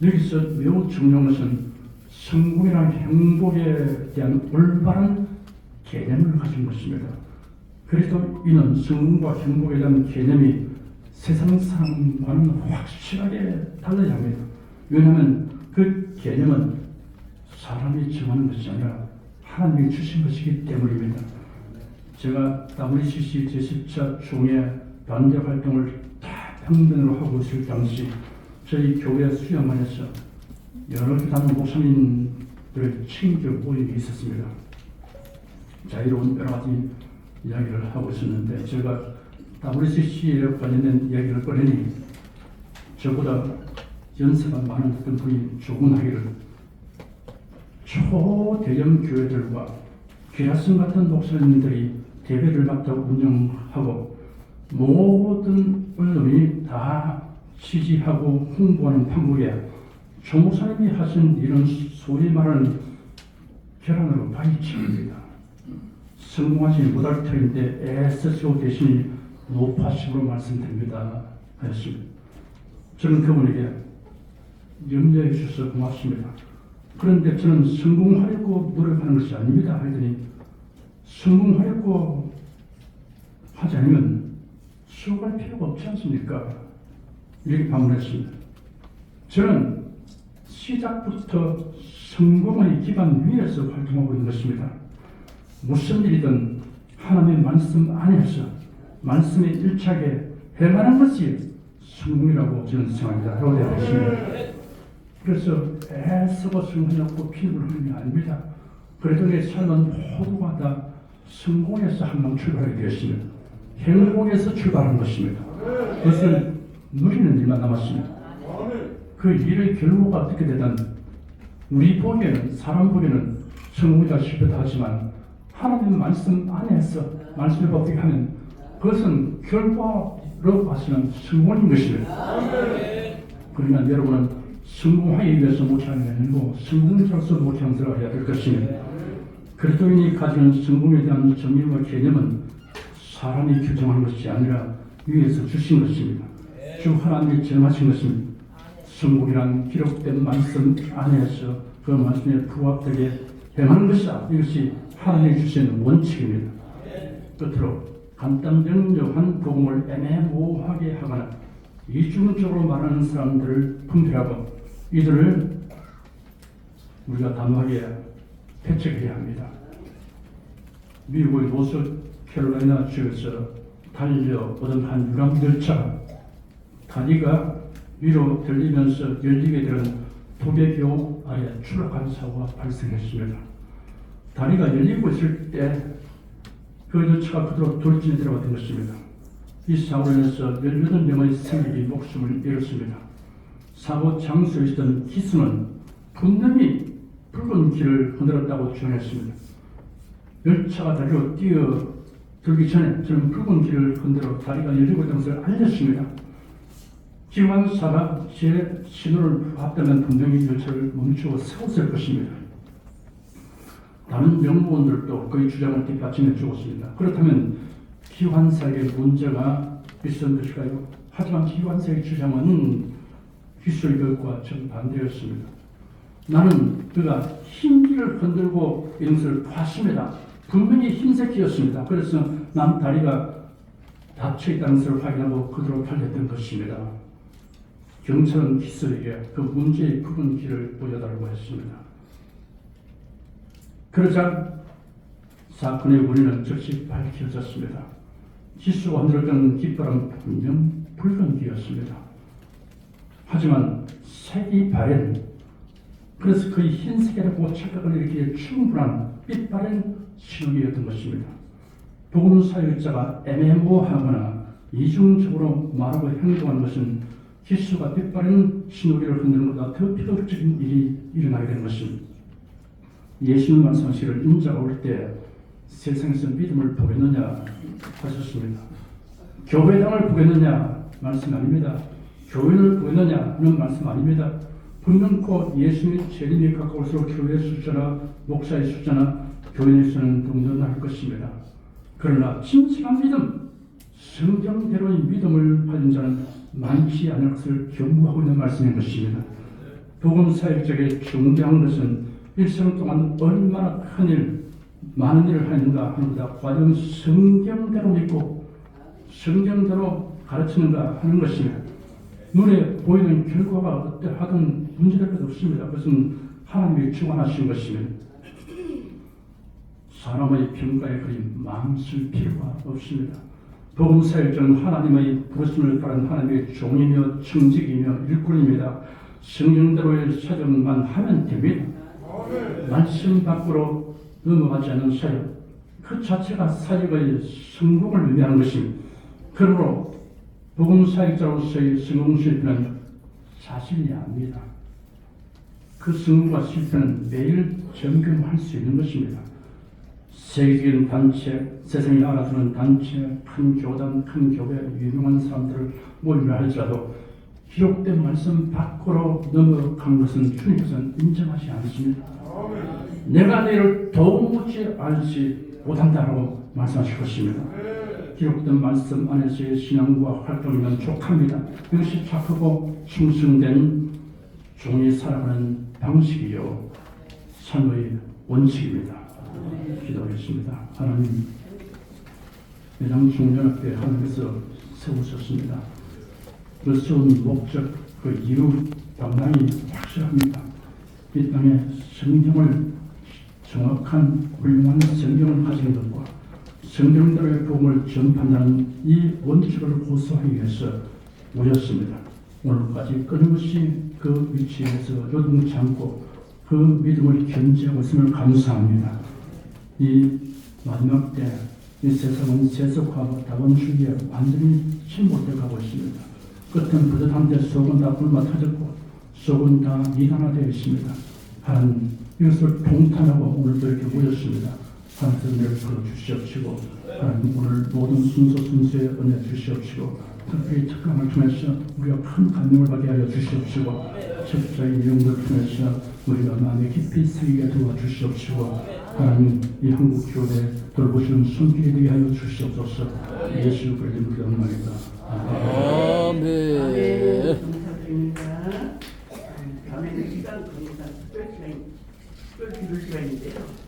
여기서 매우 중요한 것은 성공이나 행복에 대한 올바른 개념을 가진 것입니다. 그래서 이는 성공과 행복에 대한 개념이 세상 사람과는 확실하게 달라야 합니다. 왜냐하면 그 개념은 사람이 정하는 것이 아니라 하나님이 주신 것이기 때문입니다. 제가 WCC 제10차 총회 반대 활동을 다 평등으로 하고 있을 당시 저희 교회 수양관에서 여러 교단 목사님들의 친교 모임이 있었습니다. 자유로운 여러 가지 이야기를 하고 있었는데 제가 WCC에 관련된 이야기를 꺼내니 저보다 연세가 많은 어떤 분이 조언하기를 초대형 교회들과 기라성 같은 목사님들이 대회를 맡아 운영하고 모든 언론이 다 지지하고 홍보하는 판국에 조목사님이 하신 이런 소위 말하는 계란으로 파헤칩니다. 성공하지 못할 터인데 애쓰시고 계시니 노파식으로 말씀드립니다 하였습니다. 저는 그분에게 염려해 주셔서 고맙습니다. 그런데 저는 성공하려고 노력하는 것이 아닙니다 하더니 성공하려고 하지 않으면 수고할 필요가 없지 않습니까? 이렇게 반문했습니다. 저는 시작부터 성공의 기반 위에서 활동하고 있는 것입니다. 무슨 일이든 하나님의 말씀 안에서 말씀에 일치하게 행하는 것이 성공이라고 저는 생각합니다. 라고 되었습니다. 그래서 애쓰고 성공하려고 피부를 흘리는 게 아닙니다. 그래도 내 삶은 모두가 다 성공에서 한번 출발하게 되었습니다. 행복에서 출발한 것입니다. 그것을 누리는 일만 남았습니다. 그 일의 결과가 어떻게 되든 우리 보기에는 사람 보기에는 성공이다 실패다 하지만 하나님의 말씀 안에서 말씀을 받게 하면 그것은 결과로 봐서는 성공인 것입니다. 그러면 여러분은 성공하기 위해서 못하는 게 아니고 성공자로서 못하는 자가 해야 될 것입니다. 그리스도인이 가지는 성공에 대한 정의와 개념은 사람이 규정한 것이 아니라 위에서 주신 것입니다. 주 하나님이 정하신 것입니다. 성공이란 기록된 말씀 안에서 그 말씀에 부합되게 행하는 것이다. 이것이 하나님이 주신 원칙입니다. 끝으로 간단명료한 복음을 애매모호하게 하거나 이중적으로 말하는 사람들을 분별하고 이들을 우리가 단호하게 대책해야 합니다. 미국의 노스캐롤라이나 주에서 달려오던 한 유람열차 다리가 위로 들리면서 열리게 되는 도배교 아래 추락한 사고가 발생했습니다. 다리가 열리고 있을 때 그 열차가 그대로 돌진에 들어갔던 것입니다. 이 사고로 인해서 18명의 승객이 목숨을 잃었습니다. 사고 장소에 있던 기수는 분명히 붉은 길을 흔들었다고 주장했습니다. 열차가 다리로 뛰어들기 전에 저는 붉은 길을 흔들어 다리가 열리고 있다는 것을 알렸습니다. 기관사가 제 신호를 봤다면 분명히 열차를 멈추고 세웠을 것입니다. 다른 명무원들도 그의 주장을 뒷받침해 주었습니다. 그렇다면 기관사에게 문제가 있었던 것일까요? 하지만 기관사의 주장은 기술 교육과 정반대였습니다. 나는 그가 흰기를 흔들고 있는 것을 봤습니다. 분명히 흰색이었습니다. 그래서 난 다리가 닫혀 있다는 것을 확인하고 그대로 달렸던 것입니다. 경찰은 기술에게 그 문제의 붉은 길을 보여달라고 했습니다. 그러자 사건의 원인은 즉시 밝혀졌습니다. 기수가 흔들었던 깃발은 분명 붉은 길이었습니다. 하지만 색이 바랜 그래서 그의 흰색이라고 착각을 일으키기에 충분한 빛바랜 신호기였던 것입니다. 복음사역자가 애매모호하거나 이중적으로 말하고 행동하는 것은 기수가 빛바랜 신호기를 흔드는 것보다 더 비극적인 일이 일어나게 되는 것입니다. 예수님 말씀하시기를 인자가 올 때 세상에서 믿음을 보겠느냐 하셨습니다. 교회당을 보겠느냐 말씀 아닙니다. 교인을 보겠느냐 하는 말씀 아닙니다. 분명코 예수님의 재림이 가까울수록 교회의 숫자나 목사의 숫자나 교인의 수는 동전할 것입니다. 그러나 진실한 믿음, 성경대로의 믿음을 가진 자는 많지 않을 것을 경고하고 있는 말씀인 것입니다. 복음 사역적에 중대한 것은 일생 동안 얼마나 큰 일, 많은 일을 하는가 하는 것보다 과연 성경대로 믿고 성경대로 가르치는가 하는 것입니다. 눈에 보이는 결과가 어떠하든 문제될 것 없습니다. 그것은 하나님이 주관하신 것입니다. 사람의 평가에 그리 마음 쓸 필요가 없습니다. 복음 사역자는 하나님의 부르심을 따른 하나님의 종이며 청직이며 일꾼입니다. 성경대로의 사역만 하면 됩니다. 말씀 밖으로 넘어가지 않는 사역, 그 자체가 사역의 성공을 의미하는 것입니다. 그러므로 복음 사역자로서의 성공 실패는 사실이 아닙니다. 그 성공과 실패는 매일 점검할 수 있는 것입니다. 세계적인 단체, 세상이 알아주는 단체, 큰 교단, 큰 교회, 유명한 사람들을 모임을 할지라도 기록된 말씀 밖으로 넘어간 것은 주님께서는 인정하지 않습니다. 내가 너희를 도무지 알지 못한다라고 말씀하실 것입니다. 기록된 말씀 안에서의 신앙과 활동이면 족합니다. 이것이 착하고 충성된 종이 살아가는 방식이요 삶의 원칙입니다. 기도하겠습니다. 하나님, 매장 중년학교에 하나님께서 세우셨습니다. 그 세운 목적, 그 이유 방향이 확실합니다. 이 땅에 성경을 정확한 훌륭한 성경을 가진 것과 성경대로의 복음을 전파한다는 이 원칙을 고수하기 위해서 모였습니다. 오늘까지 끊임없이 그 위치에서 요동치 않고 그 믿음을 견지하고 있음을 감사합니다. 이 마지막 때 이 세상은 세속화와 다원주의에 완전히 침몰되어 가고 있습니다. 끝은 부듯한데 속은 다 불만 터졌고 속은 다 이단화되어 있습니다. 하나님, 이것을 통탄하고 오늘도 이렇게 모였습니다. 하나님께서 은혜를 풀어주시옵시고 하나님 오늘 모든 순서에 은혜 주시옵시고 특별히 특강을 통해서 우리가 큰 감명을 받게 하여 주시옵시고 책자의 내용들을 통해서 우리가 마음에 깊이 새기게 도와주시옵시고 하나님 이 한국 교회 돌보시는 손길이 되게 하여 주시옵소서. 예수 그리스도 기도합니다. 아멘. 감사드립니다. 다음에는 시간 강의사 특별 기도 시간인데요.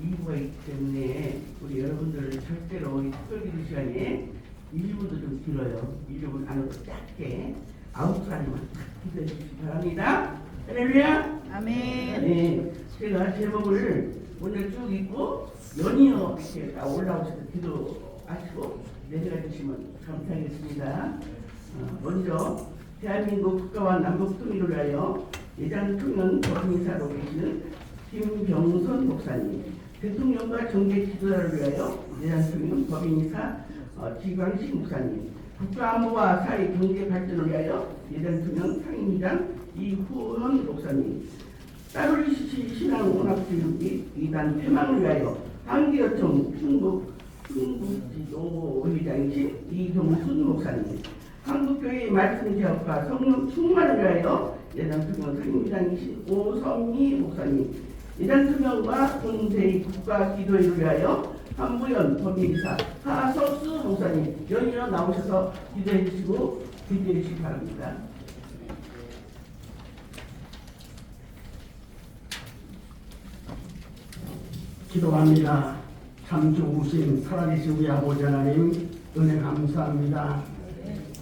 2부가 있기 때문에 우리 여러분들 절대로 이 특별 기도 시간에 1부도 좀 길어요. 1부는 안 하고 짧게 9시간만 기도해 주시기 바랍니다. 할렐루야. 아멘. 네, 제가 제목을 오늘 쭉 읽고 연이어 이렇게 올라오셔서 기도하시고 내려가 주시면 감사하겠습니다. 먼저 대한민국 국가와 남북 통일을 위하여 예장통영 법인사로 계시는 김병선 목사님, 대통령과 정계 지도자를 위하여 예장통영 법인사 지광식 목사님, 국가안보와 사회 경제 발전을 위하여 예장통영 상임위장 이후원 목사님, 따로 신앙원합교육 및 이단 폐망을 위하여 한계요청 충북지도 회장이신 이동순 목사님, 한국교회 말씀제학과 성령 충만을 위하여 예단투명 상임위장이신 오성미 목사님, 예단투명과 동세의 국가기도회를 위하여 한부연 법인사 하석수 목사님 연이어 나오셔서 기도해 주시고 기도해 주시기 바랍니다. 기도합니다. 참 좋으신 살아계신 우리 아버지 하나님 은혜 감사합니다.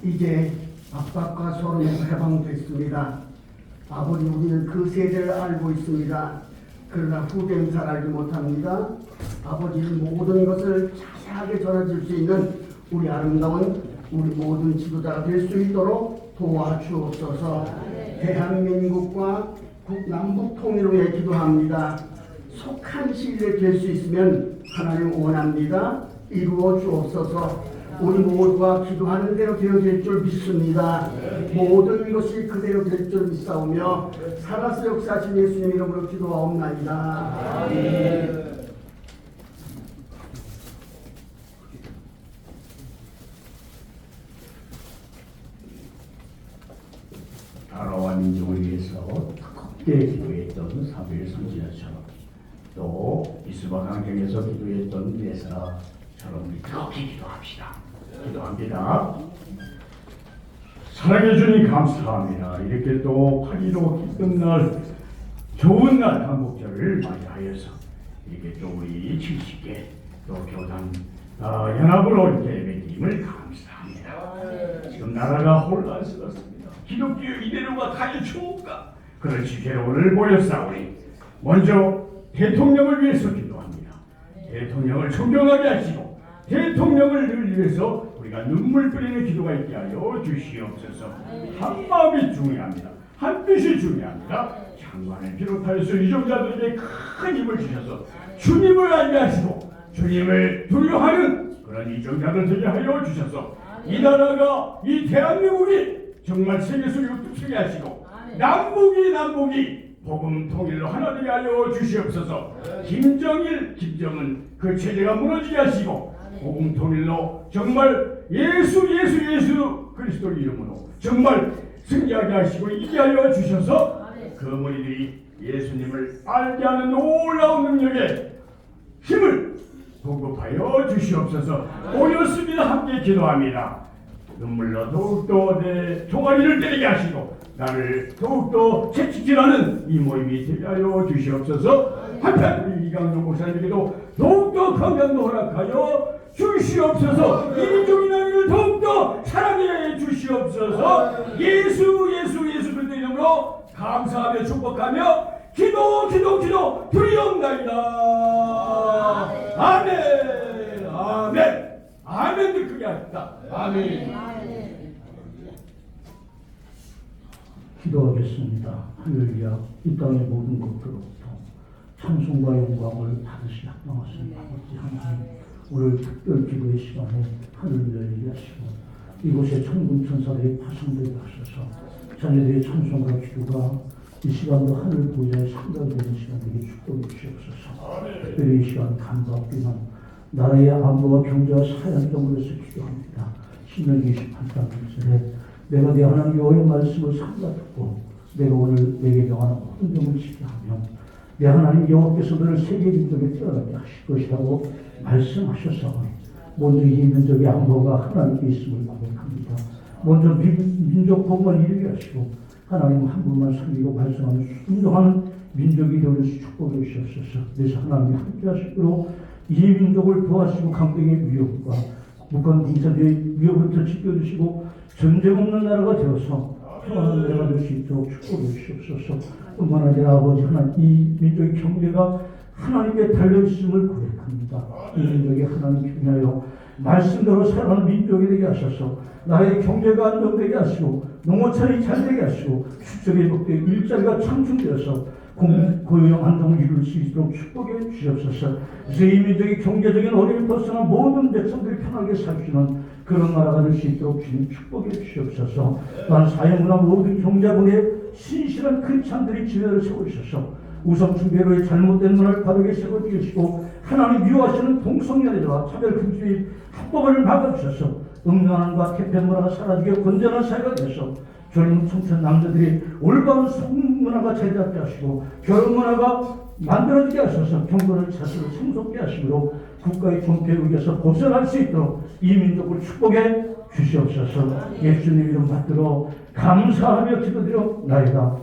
이제 압박과 소름에서 해방됐습니다. 아버지, 우리는 그 세대를 알고 있습니다. 그러나 후대는 잘 알지 못합니다. 아버지, 모든 것을 자세하게 전해줄 수 있는 우리 아름다운 우리 모든 지도자가 될 수 있도록 도와주옵소서. 대한민국과 남북 통일을 위해 기도합니다. 속한 시일에 될 수 있으면 하나님 원합니다. 이루어 주옵소서. 우리 모두가 기도하는 대로 되어질 줄 믿습니다. 모든 것이 그대로 될 줄 믿사오며 살아서 역사하신 예수님 이름으로 기도하옵나이다. 나라와 민족을 위해서 뜨겁게 기도했던 사무엘 선지자처럼 또 이스바 강경에서 기도했던 예사처럼 우리 뜨겁게 기도합시다. 기도합니다. 사랑해 주님 감사합니다. 이렇게 또 8.15 기쁜 날 좋은 날 한국절을 맞이하여서 이렇게 또 우리 70개 또 교단 연합으로 이렇게 예배드림을 감사합니다. 지금 나라가 혼란스럽습니다. 기독교 이대로가 과연 좋을까? 그렇지 괴로움을 모였사오니 먼저 대통령을 위해서 기도합니다. 대통령을 존경하게 하시고 대통령을 위해서 우리가 눈물 뿌리는 기도가 있게 하여 주시옵소서. 한 마음이 중요합니다. 한 뜻이 중요합니다. 장관을 비롯하여서 유종자들에게 큰 힘을 주셔서 주님을 알게 하시고 주님을 두려워하는 그런 유종자들 되게 하여 주셔서 이 나라가 이 대한민국이 정말 세계 속으로 뚝서게 하시고 남북이 복음 통일로 하나 되게 하여 주시옵소서. 김정은 그 체제가 무너지게 하시고 복음 통일로 정말 예수 그리스도 이름으로 정말 승리하게 하시고 이기게 하여 주셔서 그 어머니들이 예수님을 알게 하는 놀라운 능력에 힘을 공급하여 주시옵소서. 모였습니다. 함께 기도합니다. 눈물로 더욱더 내 종아리를 때리게 하시고 나를 더욱더 채찍질하는 이 모임이 되게 하여 주시옵소서. 한편 우리 이강용 목사님에게도 더욱더 건강도 허락하여 주시옵소서. 이 민족이 나를 더욱더 사랑해 주시옵소서. 예수 그리스도 이름으로 감사하며 축복하며 기도 드리옵나이다. 아멘. 크게 합시다. 아멘. 기도하겠습니다. 할렐루야. 이 땅의 모든 것들로부터 찬송과 영광을 받으시 합당하신 아버지 하나님, 오늘 특별 기도의 시간에 하늘을 열리게 하시고 이곳에 천군 천사들이 파송되게 하셔서 자녀들의 찬송과 기도가 이 시간도 하늘 보좌에 상달되는 시간 되게 축복해 주시옵소서. 특별히 이 시간 감사합니다. 나라의 안보와 경제와 사회 안정을 위해서 기도합니다. 신명기 28장 1절에 내가 내 하나님 여호와의 말씀을 삼가 듣고 내가 오늘 내게 명하는 모든 점을 지켜 하면 내 하나님 여호와께서 너를 세계 민족에 뛰어나게 하실 것이라고 말씀하셨사오니 먼저 이 민족의 안보가 하나님께 있음을 고백합니다. 먼저 민족 복만 이루게 하시고 하나님 한 분만 섬기고 발성하는 순종하는 민족이 되어 축복해 주시옵소서. 그래서 하나님이 함께 하시도록 이 민족을 도와주시고 강대의 위협과 북한 공산주의 위협부터 지켜주시고 전쟁 없는 나라가 되어서 평안한 나라가 될 수 있도록 축복해 주시옵소서. 뿐만 아니라 아버지 하나님 이 민족의 경제가 하나님께 달려있음을 고백합니다. 이 민족이 하나님 경외하여 말씀대로 살아가는 민족이 되게 하셔서 나라의 경제가 안정되게 하시고 농어촌이 잘되게 하시고 축적의 복되게 일자리가 창출되어서 고용 안정을 이룰 수 있도록 축복해 주시옵소서. 이제 이 민족의 경제적인 어려움을 벗어나 모든 백성들이 편하게 살 수 있는 그런 나라가 될 수 있도록 주님 축복해 주시옵소서. 또한 사회문화 모든 경제분에 신실한 크리스찬들이 지혜를 세우셔서 우상숭배로의 잘못된 문화를 바르게 세워주시고 하나님 미워하시는 동성애자와 차별금지의 합법을 막아주셔서 음란함과 개편 문화가 사라지게 건전한 사회가 돼서 젊은 청춘 남자들이 올바른 성문화가 자리잡게 하시고 결혼 문화가 만들어지게 하셔서 경건을 자세로 성숙게 하시므로 국가의 존폐에 의해서 벗어날 수 있도록 이 민족을 축복해 주시옵소서. 예수님 이름 받들어 감사하며 기도드려나이다.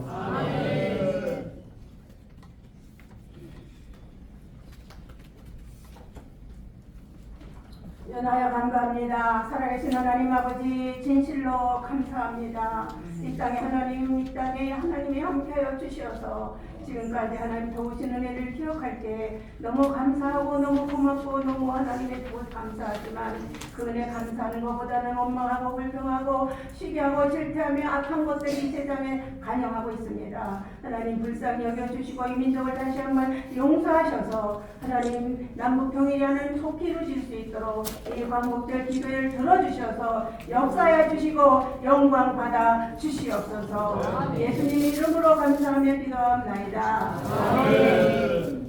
연하여 감사합니다. 살아계신 하나님 아버지 진실로 감사합니다. 이 땅에 하나님이 함께하여 주시어서 지금까지 하나님 도우신 은혜를 기억할 때 너무 감사하고 너무 고맙고 너무 하나님의 도움 감사하지만 그 은혜 감사하는 것보다는 원망하고 불평하고 시기하고 질투하며 악한 것들 이 세상에 간영하고 있습니다. 하나님 불쌍히 여겨주시고 이 민족을 다시 한번 용서하셔서 하나님 남북통일하는 속히 이루실 수 있도록 이 광복절 기도를 들어주셔서 역사해 주시고 영광 받아 주시옵소서. 예수님 이름으로 감사하며 기도합나이다. 아멘.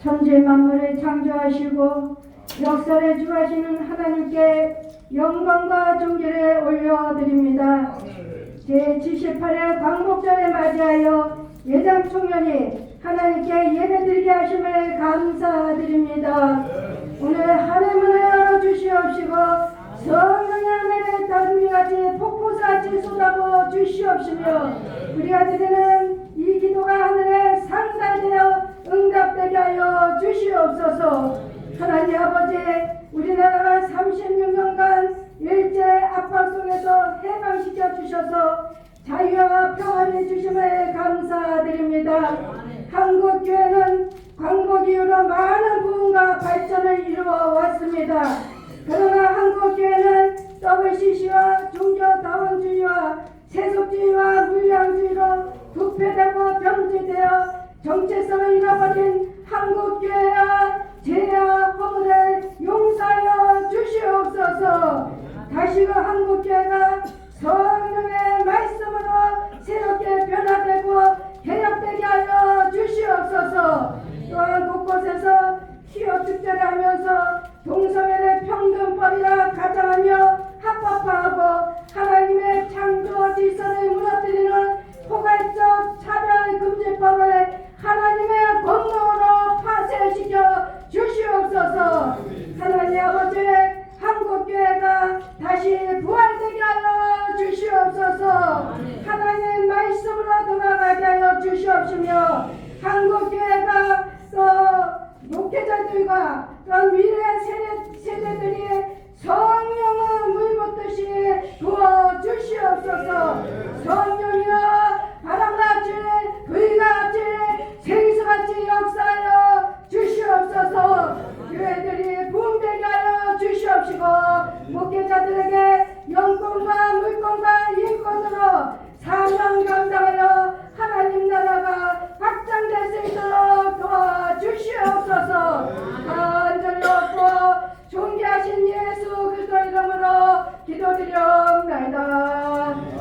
천지 천지 만물을 창조하시고 역사를 주하시는 하나님께 영광과 존귀를 올려드립니다. 제78회 광복절을 맞이하여 예장 총연이 하나님께 예배드리게 하심을 감사드립니다. 오늘 하늘문을 열어주시옵시고 성령의 은혜를 다름이같이 폭포수같이 쏟아부어 주시옵시며 우리가 드리는 이 기도가 하늘에 상달되어 응답되게 하여 주시옵소서. 하나님 아버지, 우리나라가 36년간 일제 압박 속에서 해방시켜 주셔서 자유와 평안을 주심을 감사드립니다. 한국교회는 광복 이후로 많은 부흥과 발전을 이루어 왔습니다. 그러나 한국교회는 WCC와 종교다원주의와 세속주의와 물량주의로 부패되고 병제되어 정체성을 잃어버린 한국교회와 죄와 허물을 용서하여 주시옵소서. 다시금 한국교회가 성령의 말씀으로 새롭게 변화되고 개혁되게 하여 주시옵소서. 또한 곳곳에서 희어 축제를 하면서 동성애를 평등법이라 가장하며 합법화하고 하나님의 창조 질서를 무너뜨리는 포괄적 차별금지법을 하나님의 권능으로 파쇄시켜 주시옵소서. 하나님 아버지, 한국교회가 다시 부활되게 하여 주시옵소서. 하나님의 말씀으로 돌아가게 하여 주시옵시며 한국교회가 또 목회자들과 또 미래 세대들이 성령의 물 붓듯이 부어 주시옵소서. 성령이여 바람같이 불같이 생수같이 역사하여 주시옵소서. 교회들이 부흥되게 하여 주시옵시고 목회자들에게 영권과 물권과 인권으로 사명 감당하여 하나님 나라가 확장될 수 있도록 도와주시옵소서. 간절히 얻고 존귀하신 예수 그리스도 이름으로 기도드리옵나이다.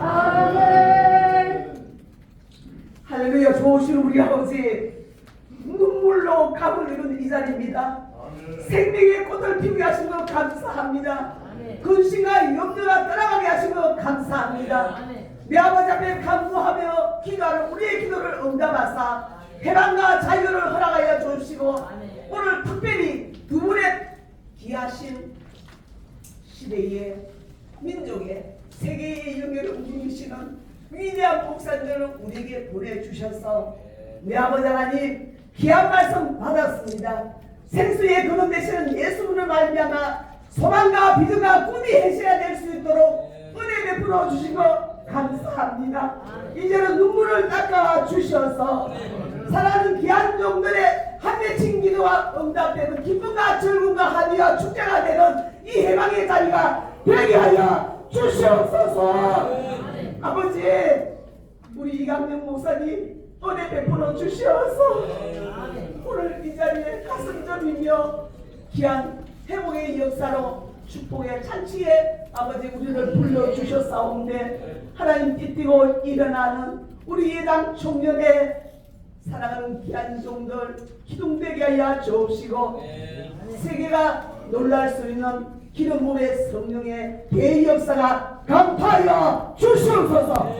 아멘. 할렐루야. 좋으신 우리 아버지, 눈물로 감을 이룬 이 자리입니다. 생명의 꽃을 피우게 하신 것 감사합니다. 근심과 염려가 떠나가게 하신 것 감사합니다. 내 아버지 앞에 간구하며 기도하는 우리의 기도를 응답하사 해방과 자유를 허락하여 주시고 오늘 특별히 두 분의 귀하신 시대의 민족의 세계의 영예를 움직이시는 위대한 목사님들을 우리에게 보내주셔서 내 아버지 하나님 귀한 말씀 받았습니다. 생수의 근원 되시는 예수님을 말미암아 소망과 믿음과 꿈이 해셔야 될 수 있도록 은혜 베풀어 주신 것 감사합니다. 이제는 눈물을 닦아 주셔서 사랑하는 귀한 종들의 한맺힌 기도와 응답되는 기쁨과 즐거움과 한의와 축제가 되는 이 해방의 자리가 되게 하여 주시옵소서. 아버지, 우리 이강명 목사님 은혜 베풀어 주시옵소서. 오늘 이 자리에 가슴 저리며 귀한 회복의 역사로 축복의 찬치에 아버지 우리를 불러주셨사온데 하나님 띠띠고 일어나는 우리 예당 총련의 사랑하는 귀한 종들 기둥되게 하여 주옵시고 세계가 놀랄 수 있는 기름 부의 성령의 대역사가 강파하여 주시옵소서.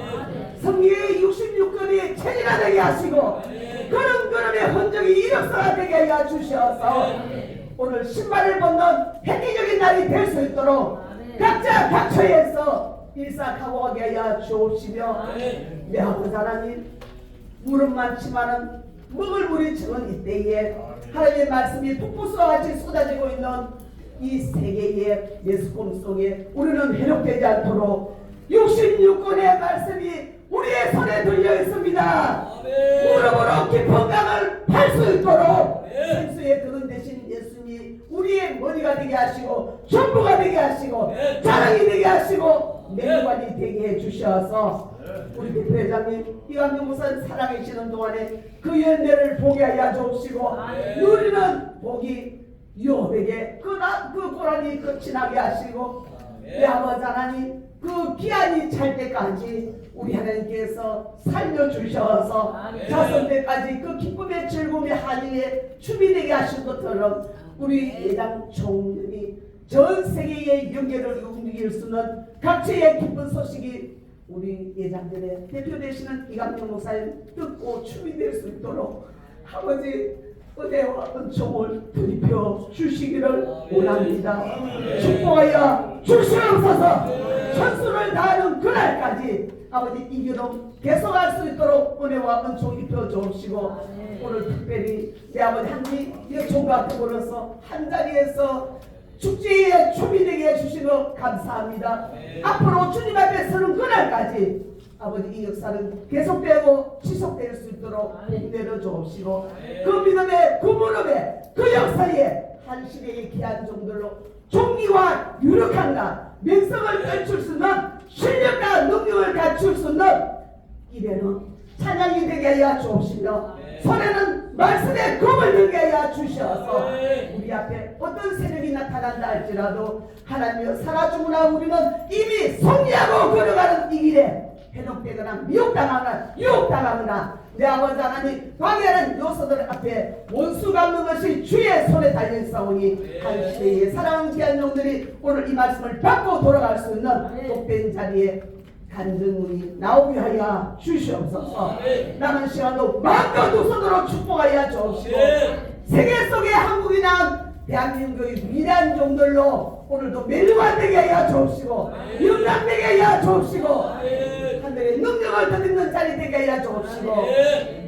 성령의 66권이 체질화되게 하시고 걸음걸음의 흔적이 이력사가 되게 하여 주셔서 오늘 신발을 벗는 획기적인 날이 될 수 있도록 각자 각처에서 일사각오하게 하여 주옵시며 내 아버지 하나님 물은 많지만은 먹을 물이 적은 이때에 하나님의 말씀이 폭포수와 같이 쏟아지고 있는 이 세계의 예수 꿈속에 우리는 해롭되지 않도록 66권의 말씀이 우리의 손에 들려 있습니다. 무릎으로 깊은 강을 팔 수 있도록 생수의 근원 되신 예수님이 우리의 머리가 되게 하시고 전부가 되게 하시고 자랑이 되게 하시고 맹관이 되게 해주셔서 우리 대표회장님 이강경 목사님 살아계시는 동안에 그 연대를 보게 하여 주옵시고 누리는 복이 유업에게 그 고난이 끝이 나게 하시고 내 아버지 하나님 그 기한이 찰 때까지 우리 하나님께서 살려주셔서 자손들까지 그 기쁨의 즐거움의 한일에 춤이 되게 하신 것처럼 우리 예당 총련이 전 세계의 영계를 움직일 수 있는 각처의 기쁜 소식이 우리 예장들의 대표 되시는 이강용 목사님 듣고 춤이 될 수 있도록 아버지 은혜와 은총을 드리펴 주시기를 원합니다. 축복하여 주시옵소서. 천수를 다하는 그날까지 아버지 이 기도 계속할 수 있도록 은혜와 은총 입혀 주시고 오늘 특별히 내 아버지 한지 총각 부부로서 한 자리에서 축제에 춤이 되게 해주시고 감사합니다. 앞으로 주님 앞에 서는 그날까지 아버지 이 역사는 계속되고 지속될 수 있도록 내려 주옵시고 그 믿음의 그 무릎에 그 역사에 한 시대의 귀한 종들로 종기와 유력함과 명성을 떨칠 수 있는 실력과 능력을 갖출 수 있는 입에는 찬양이 되게 하여 주옵시며 손에는 말씀의 검을 들게 하여 주셔서 우리 앞에 어떤 세력이 나타난다 할지라도 하나님여 살아주구나 우리는 이미 승리하고 걸어가는 이 길에 해독되거나 미혹당하거나 유혹당하거나 내 아버지 하나님 방해하는 요소들 앞에 원수 갚는 것이 주의 손에 달려있사오니 한 시대의 사랑하는 귀한 종들이 오늘 이 말씀을 받고 돌아갈 수 있는 복된 자리에 간증문이 나오게 하여 주시옵소서. 남은 시간도 마음껏 두 손으로 축복하여 주옵시고 세계 속에 한국이나 대한민국의 위대한 종들로 오늘도 멸류관되게 하여 주옵시고 영광되게 하여 주옵시고 하늘의 능력을 덧입는 자리 되게 하여 주옵시고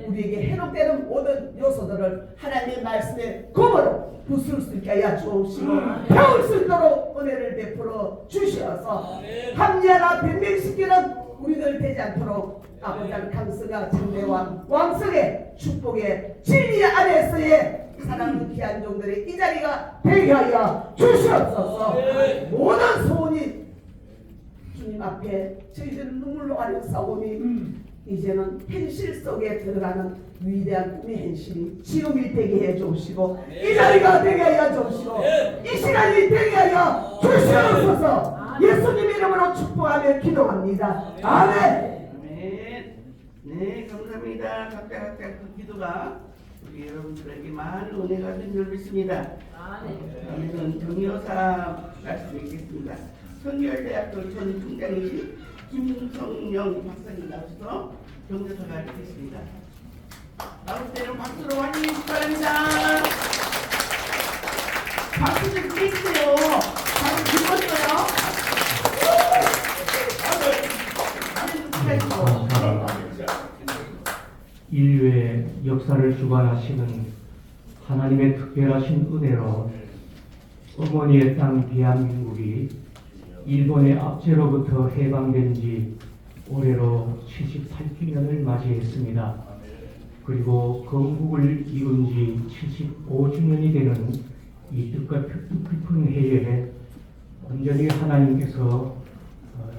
우리에게 해롭되는 모든 요소들을 하나님의 말씀에 검으로 부술 수 있게 하여 주옵시고 배울 수 있도록 은혜를 베풀어 주시어서 합리화나 변명시키는 우리들 되지 않도록 아버지의 강성과 장대와 왕성의 축복의 진리 안에서의 사랑하는 귀한 종들의 이 자리가 되게 하여 주시옵소서. 모든 소원이 주님 앞에 저희들은 눈물로 하였사오니 이제는 현실 속에 들어가는 위대한 꿈의 현실이 지금이 되게 해 주시고 이 자리가 되게 하여 주시고 이 시간이 되게 하여 주시옵소서. 예수님 이름으로 축복하며 기도합니다. 아멘. 아멘. 네, 감사합니다. 각자 그 기도가 우리 여러분들에게 많은 은혜가 된 줄 믿습니다. 다음에는 정여사 말씀 읽겠습니다. 성결대학교 전 총장이신 김성영 박사님 나오셔서 정여사가 읽겠습니다. 나올 때는 박수로 환영해 주시기 바랍니다. 박수 좀 드리세요. 다들 죽었어요. 인류의 역사를 주관하시는 하나님의 특별하신 은혜로 어머니의 땅 대한민국이 일본의 압제로부터 해방된 지 올해로 78주년을 맞이했습니다. 그리고 건국을 이룬 지 75주년이 되는 이 뜻과 깊은 해에 온전히 하나님께서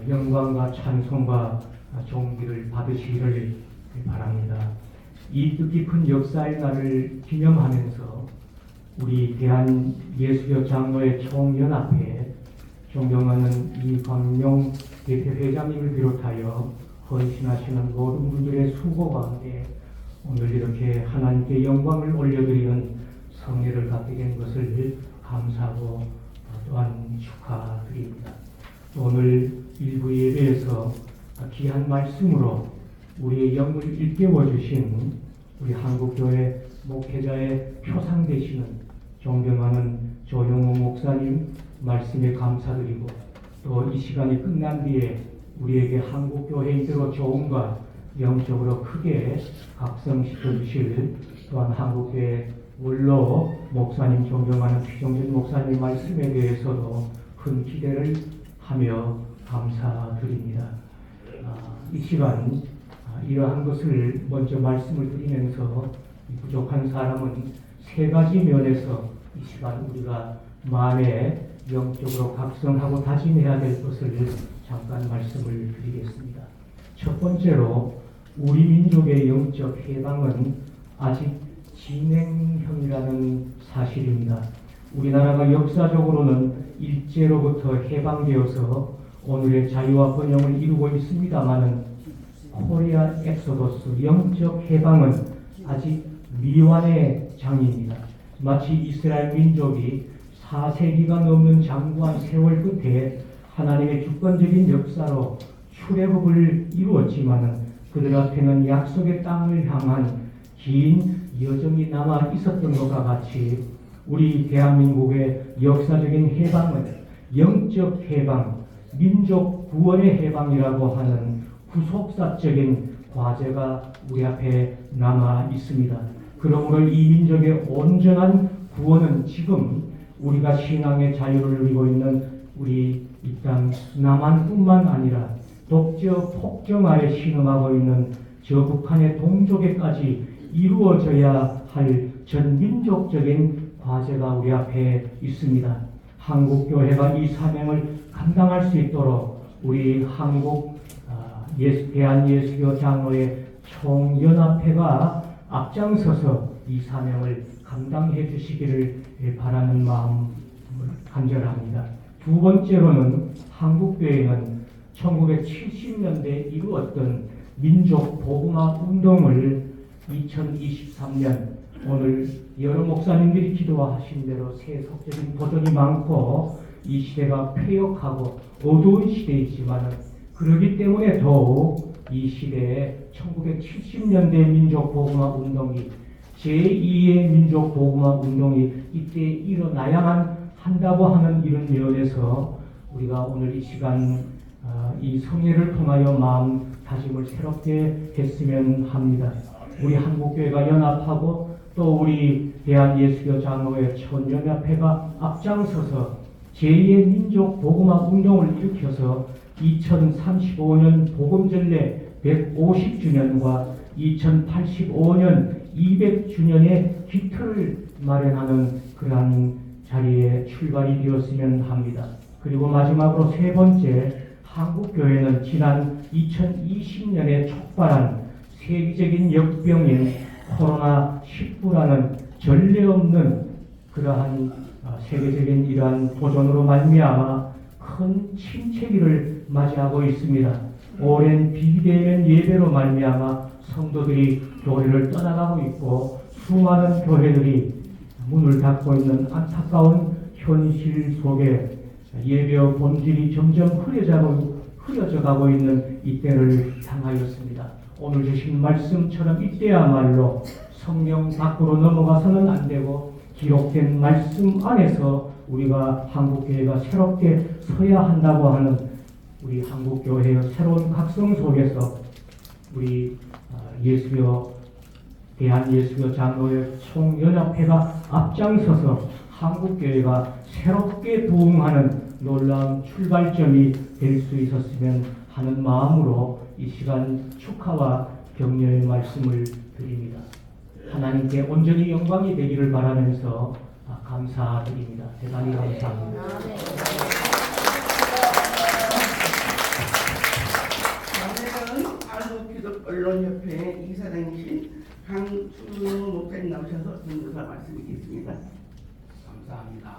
영광과 찬송과 존귀를 받으시기를 바랍니다. 이 뜻깊은 역사의 날을 기념하면서 우리 대한예수교 장로의 총연합회 존경하는 이광용 대표회장님을 비롯하여 헌신하시는 모든 분들의 수고와 함께 오늘 이렇게 하나님께 영광을 올려드리는 성례를 갖게 된 것을 감사하고 또한 축하드립니다. 오늘 일부 예배에서 귀한 말씀으로 우리의 영을 일깨워 주신 우리 한국교회 목회자의 표상 되시는 존경하는 조용호 목사님 말씀에 감사드리고 또 이 시간이 끝난 뒤에 우리에게 한국교회인들로 좋음과 영적으로 크게 각성시켜 주실 또한 한국교회 원로 목사님 존경하는 피종준 목사님 말씀에 대해서도 큰 기대를 하며 감사드립니다. 이 시간 이러한 것을 먼저 말씀을 드리면서 부족한 사람은 세 가지 면에서 이 시간 우리가 마음에 영적으로 각성하고 다짐해야 될 것을 잠깐 말씀을 드리겠습니다. 첫 번째로 우리 민족의 영적 해방은 아직 진행형이라는 사실입니다. 우리나라가 역사적으로는 일제로부터 해방되어서 오늘의 자유와 번영을 이루고 있습니다마는 코리아 엑소더스 영적 해방은 아직 미완의 장입니다. 마치 이스라엘 민족이 4세기가 넘는 장구한 세월 끝에 하나님의 주권적인 역사로 출애굽을 이루었지만은 그들 앞에는 약속의 땅을 향한 긴 여정이 남아 있었던 것과 같이 우리 대한민국의 역사적인 해방은 영적 해방, 민족 구원의 해방이라고 하는 후속사적인 과제가 우리 앞에 남아 있습니다. 그러므로 이 민족의 온전한 구원은 지금 우리가 신앙의 자유를 누리고 있는 우리 이 땅 남한뿐만 아니라 독재 폭정 아래 신음하고 있는 저 북한의 동족에까지 이루어져야 할 전민족적인 과제가 우리 앞에 있습니다. 한국교회가 이 사명을 감당할 수 있도록 우리 한국 대한예수교 장로의 총연합회가 앞장서서 이 사명을 감당해 주시기를 바라는 마음을 간절합니다. 두 번째로는 한국교회는 1970년대에 이루었던 민족 복음화 운동을 2023년 오늘 여러 목사님들이 기도하신 대로 세속적인 도전이 많고 이 시대가 폐역하고 어두운 시대이지만 그러기 때문에 더욱 이 시대에 1970년대 민족 복음화 운동이 제2의 민족 복음화 운동이 이때 일어나야만 한다고 하는 이런 면에서 우리가 오늘 이 시간 이 성회를 통하여 마음 다짐을 새롭게 했으면 합니다. 우리 한국교회가 연합하고 또 우리 대한예수교 장로회 총연합회가 앞장서서 제2의 민족 복음화 운동을 일으켜서 2035년 복음전례 150주년과 2085년 200주년의 기틀을 마련하는 그러한 자리에 출발이 되었으면 합니다. 그리고 마지막으로 세 번째, 한국교회는 지난 2020년에 촉발한 세계적인 역병인 코로나19라는 전례 없는 그러한 세계적인 이러한 도전으로 말미암아 큰 침체기를 맞이하고 있습니다. 오랜 비대면 예배로 말미암아 성도들이 교회를 떠나가고 있고 수많은 교회들이 문을 닫고 있는 안타까운 현실 속에 예배의 본질이 점점 흐려져 가고 있는 이때를 향하였습니다. 오늘 주신 말씀처럼 이때야말로 성령 밖으로 넘어가서는 안 되고 기록된 말씀 안에서 우리가 한국교회가 새롭게 서야 한다고 하는 우리 한국교회의 새로운 각성 속에서 우리 대한예수교 장로회 총연합회가 앞장서서 한국교회가 새롭게 부흥하는 놀라운 출발점이 될 수 있었으면 하는 마음으로 이 시간 축하와 격려의 말씀을 드립니다. 하나님께 온전히 영광이 되기를 바라면서 감사드립니다. 대단히 감사합니다. 다음에는 한국기독 언론협회 이사장이신 강춘우 목사님 나오셔서 전도사 말씀드리겠습니다. 감사합니다.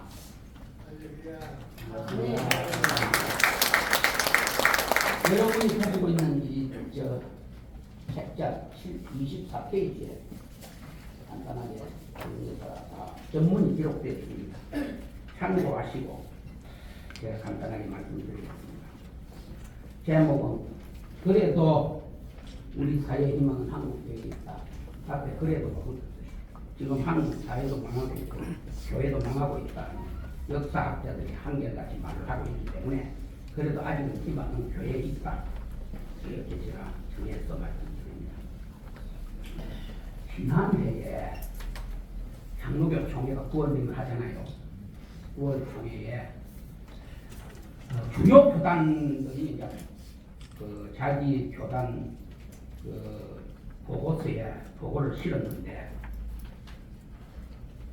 여러분이 가지고 있는 이 책자 24페이지에 간단하게 전문이 기록되어 있습니다. 참고하시고 제가 간단하게 말씀드리겠습니다. 제목은 그래도 우리 사회의 희망은 한국교회에 있다. 앞에 그래도 지금 한국 사회도 망하고 있고 교회도 망하고 있다. 역사학자들이 한결같이 말을 하고 있기 때문에 그래도 아직은 희망은 교회에 있다. 이렇게 제가 정해서 말씀드립니다. 지난해에 장로교 총회가 9월님을 하잖아요. 9월 총회에 주요 교단들이 이제 그 자기 교단 그 보고서에 보고를 실었는데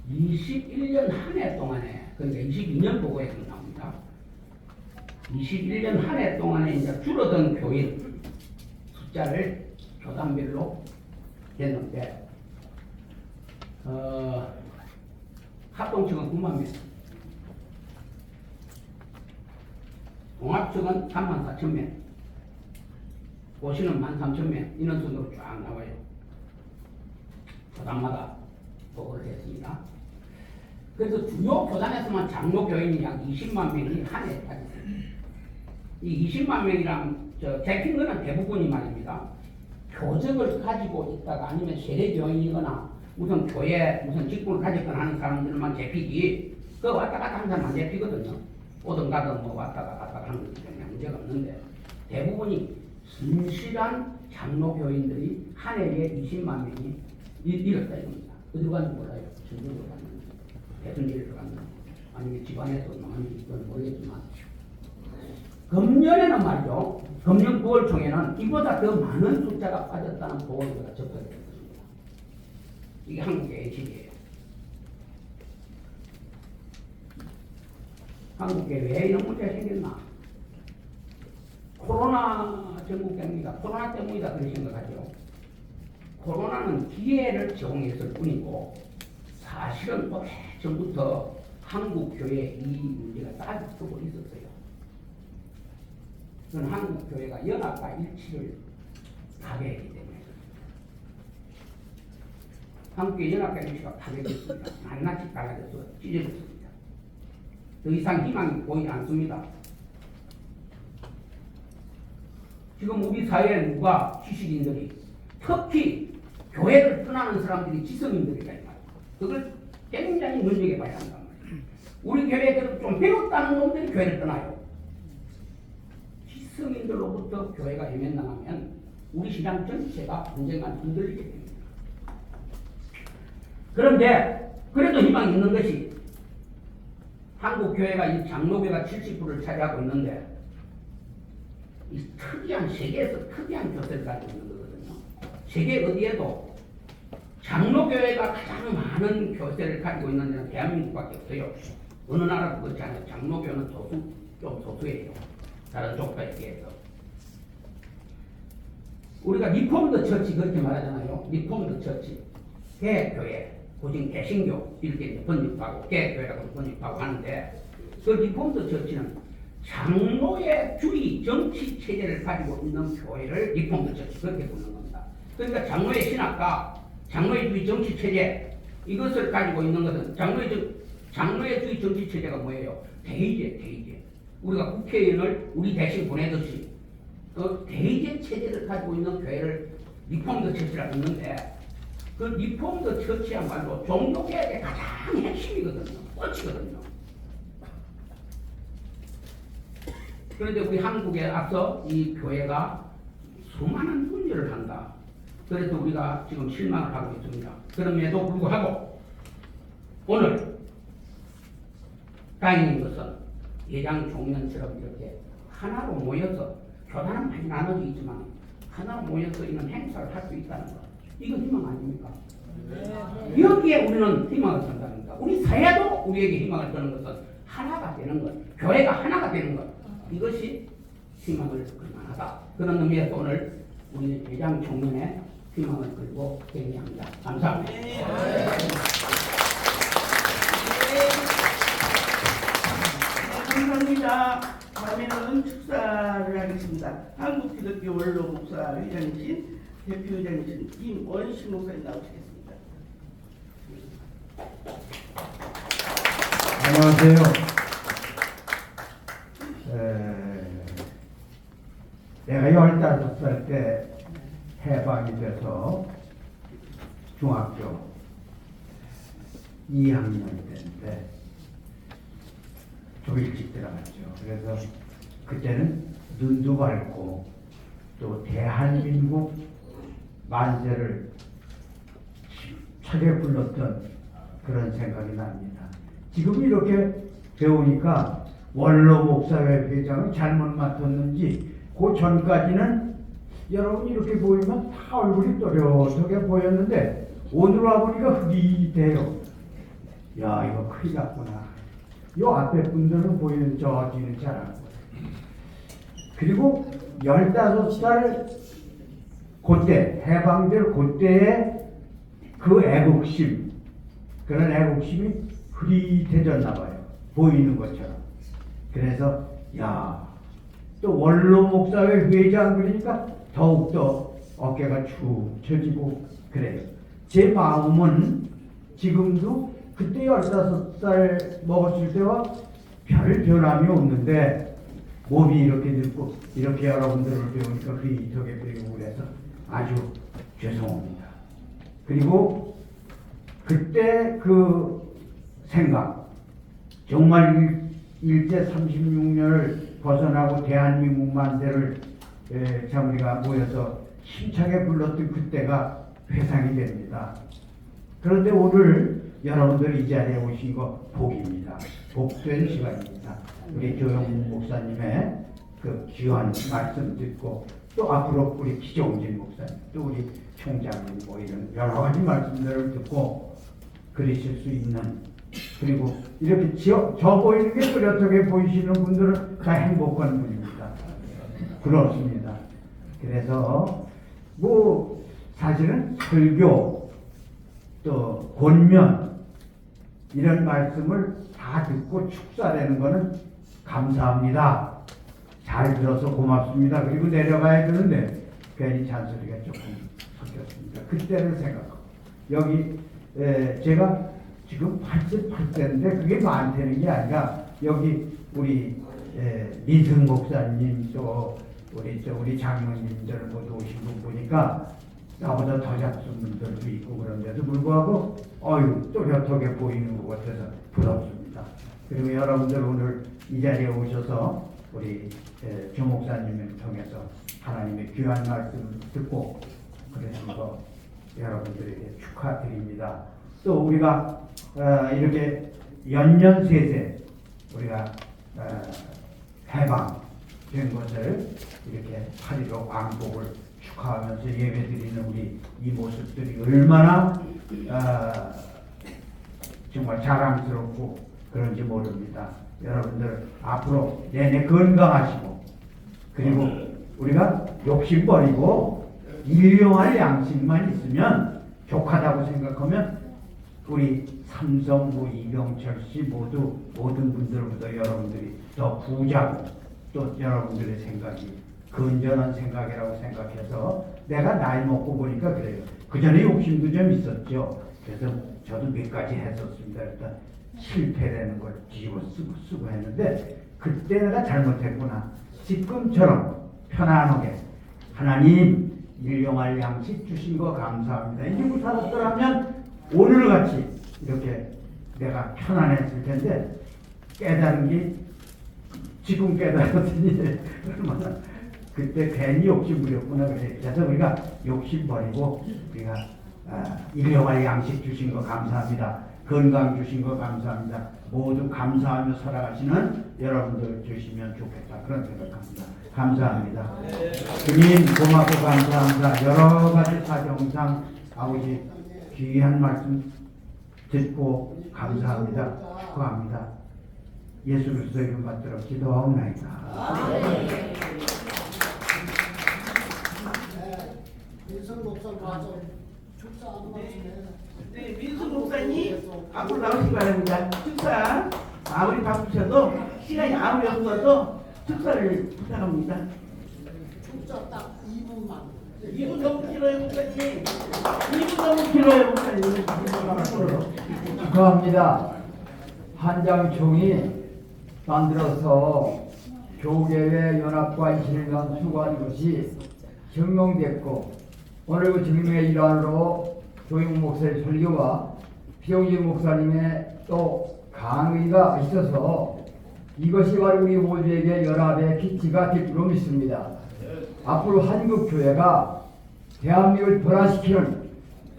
21년 한 해 동안에 그러니까 22년 보고에 나옵니다. 21년 한 해 동안에 이제 줄어든 교인 숫자를 교단별로 했는데 합동 측은 9만 명, 종합 측은 34,000명, 고시는 13,000명 이런 순으로 쫙 나와요. 교단마다 보고를 했습니다. 그래서 주요 교단에서만 장로 교인이 약 20만 명이 한 해에 빠졌습니다. 이 20만 명이랑 잡힌 거는 대부분이 말입니다. 교적을 가지고 있다가 아니면 세례 교인이거나 무슨 교회 무슨 직분을 가졌거나 하는 사람들만 잡히지 그 왔다 갔다 하는 사람 안 잡히거든요. 오든 가든 뭐 왔다 갔다 하는 것 때문에 문제가 없는데 대부분이 진실한 장로 교인들이 한 해에 20만 명이 잃었다 이겁니다. 어디로 갔는지 몰라요. 중국으로 갔는지 대통령으로 갔는지 아니면 집안에서 나왔는지 그건 모르겠지만 금년에는 말이죠. 금년 9월 총에는 이보다 더 많은 숫자가 빠졌다는 보고를 제가 접하게 됐습니다. 이게 한국의 예측이에요. 한국에 왜 이런 문제가 생겼나? 코로나 전국 때문이다. 코로나 때문이다. 그런 생각하죠. 코로나는 기회를 제공했을 뿐이고 사실은 오래전부터 한국 교회에 이 문제가 따지고 있었어요. 그건 한국 교회가 연합과 일치를 파괴했기 때문에 한국의 연합과 일치가 파괴됐습니다. 낱낱이 달라져서 찢어졌습니다. 더 이상 희망이 보이지 않습니다. 지금 우리 사회에 누가 지식인들이 특히 교회를 떠나는 사람들이 지성인들이다 이 말이에요. 그걸 굉장히 눈여겨봐야 한단 말이에요. 우리 교회에 그래도 좀 배웠다는 놈들이 교회를 떠나요. 지성인들로부터 교회가 해면나가면 우리 신앙 전체가 언젠간 흔들리게 됩니다. 그런데 그래도 희망이 있는 것이 한국 교회가 이 장로교가 70%를 차지하고 있는데 이 특이한 세계에서 특이한 교세를 가지고 있는 거거든요. 세계 어디에도 장로교회가 가장 많은 교세를 가지고 있는 데는 대한민국밖에 없어요. 어느 나라도 그렇지 않아요. 장로교는 좀 소수예요. 다른 족파에 비해서. 우리가 리폼드 처치 그렇게 말하잖아요. 리폼드 처치, 개교회, 고진 개신교 이렇게 이제 번역하고 개교회라고 번역하고 하는데 그 리폼드 처치는 장로의 주의 정치 체제를 가지고 있는 교회를 리폼드 처치 그렇게 부르는 겁니다. 그러니까 장로의 신학과 장로의 주의 정치 체제 이것을 가지고 있는 것은 장로의 주의 정치 체제가 뭐예요? 대의제. 우리가 국회의원을 우리 대신 보내듯이 그 대의제 체제를 가지고 있는 교회를 리폼드 처치라고 했는데 그 리폼드 처치야말로 종교개혁의 가장 핵심이거든요. 꽃이거든요. 그런데 우리 한국에 앞서 이 교회가 수많은 분열을 한다. 그래서 우리가 지금 실망을 하고 있습니다. 그럼에도 불구하고 오늘 다행인 것은 예장 총연처럼 이렇게 하나로 모여서 교단은 많이 나눠져 있지만 하나로 모여서 이런 행사를 할 수 있다는 것. 이건 희망 아닙니까? 네. 여기에 우리는 희망을 준다니까. 우리 사회도 우리에게 희망을 주는 것은 하나가 되는 것, 교회가 하나가 되는 것. 이것이 희망을 끌만하다. 그런 의미에서 오늘 우리 예장 총연에 희망을 끌고 쟁의합니다. 감사합니다. 네. 감사합니다. 다음에는 축사를 하겠습니다. 한국기독교 원로 목사 회장이신 대표회장이신 김원식 목사님 나오시겠습니다. 안녕하세요. 내가 15살 때 해방이 돼서 중학교 2학년 때인데 좀 일찍 들어갔죠. 그래서 그때는 눈도 밝고 또 대한민국 만세를 차게 불렀던 그런 생각이 납니다. 지금 이렇게 배우니까 원로 목사회 회장을 잘못 맡았는지 그 전까지는 여러분 이렇게 보이면 다 얼굴이 또렷하게 보였는데 오늘 와보니까 흙이 돼요. 야 이거 큰일 났구나. 요 앞에 분들은 보이는 저 뒤는 잘 안 보여요. 그리고 15살 그때 해방될 그때의 그 애국심 그런 애국심이 흐릿해졌나 봐요. 보이는 것처럼. 그래서 또 원로 목사회 회장 그러니까 더욱더 어깨가 축 처지고 그래요. 제 마음은 지금도 그때 15살 먹었을 때와 별 변함이 없는데 몸이 이렇게 늙고 이렇게 여러분들을 배우니까 흐릿하게 배우고 그래서 아주 죄송합니다. 그리고 그때 그 생각 정말 일제 36년을 벗어나고 대한민국 만세를 참 우리가 모여서 힘차게 불렀던 그때가 회상이 됩니다. 그런데 오늘 여러분들이 이 자리에 오신 거 복입니다. 복된 시간입니다. 우리 조영문 목사님의 그 귀한 말씀 듣고 또 앞으로 우리 기종진 목사님 또 우리 총장님 뭐 이런 여러 가지 말씀들을 듣고 그러실 수 있는 그리고 이렇게 저 보이는 게 뚜렷하게 보이시는 분들은 다 행복한 분입니다. 그렇습니다. 그래서 뭐 사실은 설교 또 권면 이런 말씀을 다 듣고 축사되는 거는 감사합니다. 잘 들어서 고맙습니다. 그리고 내려가야 되는데 괜히 잔소리가 조금 섞였습니다. 그때를 생각하고 여기 제가 지금 88세인데 그게 많다는 게 아니라 여기 우리 민승 목사님 또 우리 장로님들 모두 오신 분 보니까 나보다 더 작은 분들도 있고 그런데도 불구하고 또렷하게 보이는 것 같아서 부럽습니다. 그리고 여러분들 오늘 이 자리에 오셔서 우리 조 목사님을 통해서 하나님의 귀한 말씀 듣고 그러신 거 여러분들에게 축하드립니다. 또 우리가 이렇게 연년세세 우리가 해방된 것을 이렇게 8.15 광복을 축하하면서 예배드리는 우리 이 모습들이 얼마나 정말 자랑스럽고 그런지 모릅니다. 여러분들 앞으로 내내 건강하시고 그리고 우리가 욕심 버리고 일용할 양식만 있으면 족하다고 생각하면 우리 삼성무 이병철 씨 모든 분들보다 여러분들이 더 부자고 또 여러분들의 생각이 건전한 생각이라고 생각해서 내가 나이 먹고 보니까 그래요. 그 전에 욕심도 좀 있었죠. 그래서 저도 몇 가지 했었습니다. 일단 실패라는 걸 뒤집어 쓰고 했는데 그때 내가 잘못했구나. 지금처럼 편안하게 하나님 일용할 양식 주신 거 감사합니다. 이러고 살았더라면 오늘같이 이렇게 내가 편안했을 텐데 깨달은 게 지금 깨달았더니 얼마나 그때 괜히 욕심 부렸구나 그래. 그래서 우리가 욕심 버리고 우리가 일용할 양식 주신 거 감사합니다. 건강 주신 거 감사합니다. 모두 감사하며 살아가시는 여러분들 주시면 좋겠다 그런 생각합니다. 감사합니다. 주님 고맙고 감사합니다. 여러 가지 사정상 아버지 귀한 말씀 듣고 감사합니다. 축하합니다. 예수 그리스도의 이름 받들어 기도하옵나이다. 민승 목사 와서 축사 한 말씀 해. 네, 민승 목사님 앞으로 나오시기 바랍니다. 축사 아무리 바쁘셔도 시간이 아무리 없어도 축사를 부탁합니다. 축사 딱 2분만. 2분 너무 길어요 목사님. 2분 너무 길어요 목사님. 축하합니다. 한장총이 만들어서 교계의 연합과 이신을 위한 수고한 것이 증명됐고 오늘 그 증명의 일환으로 조용 목사의 설교와 비용진 목사님의 또 강의가 있어서 이것이 바로 우리 모두에게 연합의 기치가 될 줄로 믿습니다. 앞으로 한국교회가 대한민국을 변화시키는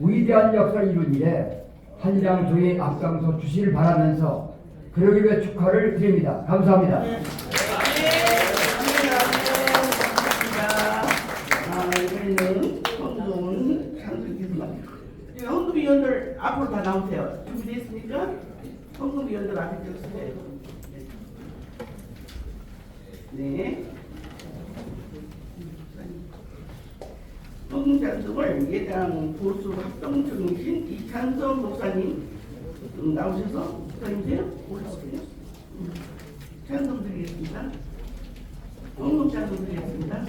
위대한 역사를 이룬 일에 한장총이 앞장서 주시를 바라면서 그러기 위해 축하를 드립니다. 감사합니다. 이번에는 황금 상승기수만. 황금위원들 앞으로 다 나오세요. 준비됐습니까? 황금위원들 앞에 쭉 서세요. 네. 황금장승을 예당 보수 합동중심 이찬성 목사님 나오셔서 목사님이세요? 올라오세요. 장동 드리겠습니다. 원금 장동 드리겠습니다.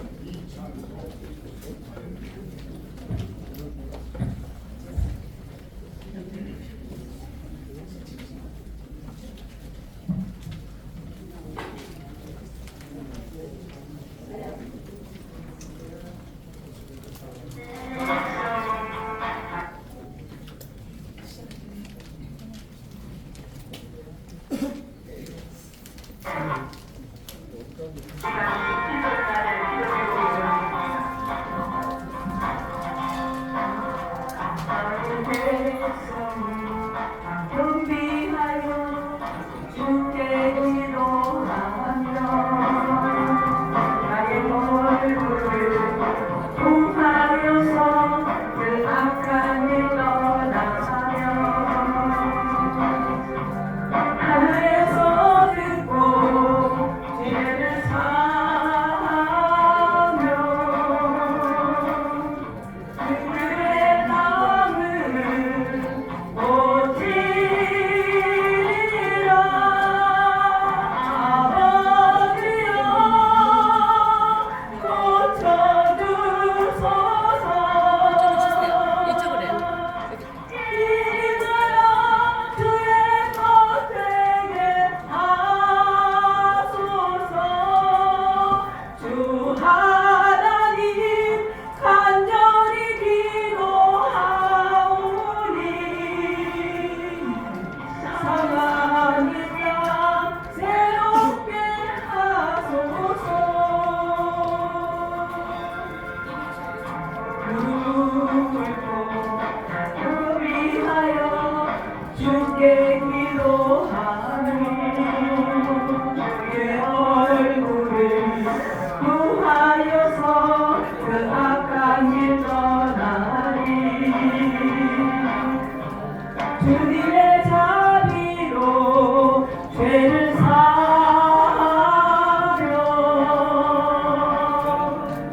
주님의 자비로 죄를 사하며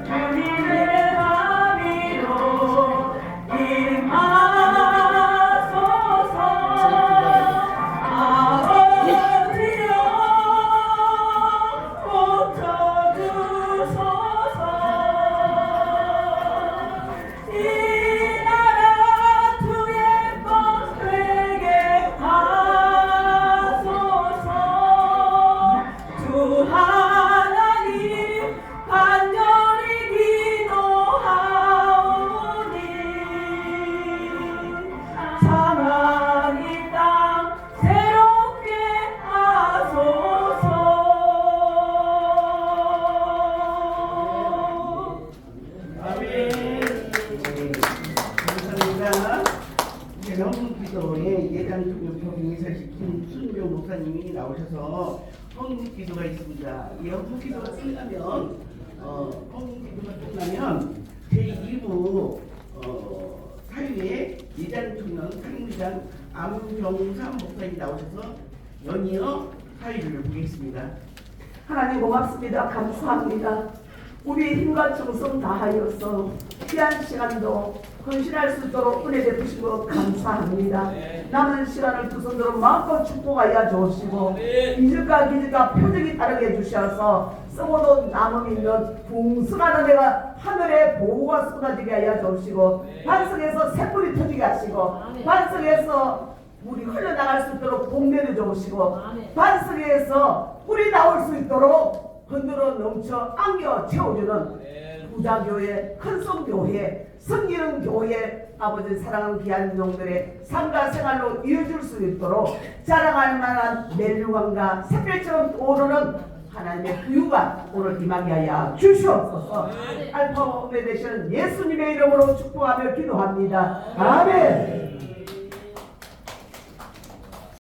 주님의 자비로 임하소서. 아버지여 고쳐주소서. 이 나라 주의 것 되게 하소서. 주 하나님 간절히 기도하오니 상한 이 땅 새롭게 하소서. 아멘. 감사합니다. 이제 헌금기도에 예장통역표기에서 김순교 목사님이 나오셔서 헌금기도가 있습니다. 이 헌금기도가 끝나면 제2부 사유에 예장통역 상임장 안병삼 목사님이 나오셔서 연이어 사유를 보겠습니다. 하나님 고맙습니다. 감사합니다. 우리 힘과 정성 다하여서 귀한 시간도 헌신할 수 있도록 은혜 베푸신 것 감사합니다. 남은 시간을 두 손으로 마음껏 축복하여 주시고 이적과 기적과 표적이 따르게 해주셔서 썩어도 남음 있는 풍성한 은혜가 하늘의 보호가 쏟아지게 하여 주시고 반석에서 샘물이 터지게 하시고 반석에서 물이 흘러나갈 수 있도록 복내려 주시고 반석에서 꿀이 나올 수 있도록 흔들어 넘쳐 안겨 채워주는 부자교회, 큰성교회, 섬기는 교회, 아버지 사랑하는 귀한 종들의 삶과 생활로 이어질 수 있도록 자랑할 만한 멜류관과 샛별처럼 오르는 하나님의 부유가 오늘 임하게 하여 주시옵소서. 알파 오메 되시는 예수님의 이름으로 축복하며 기도합니다. 아멘.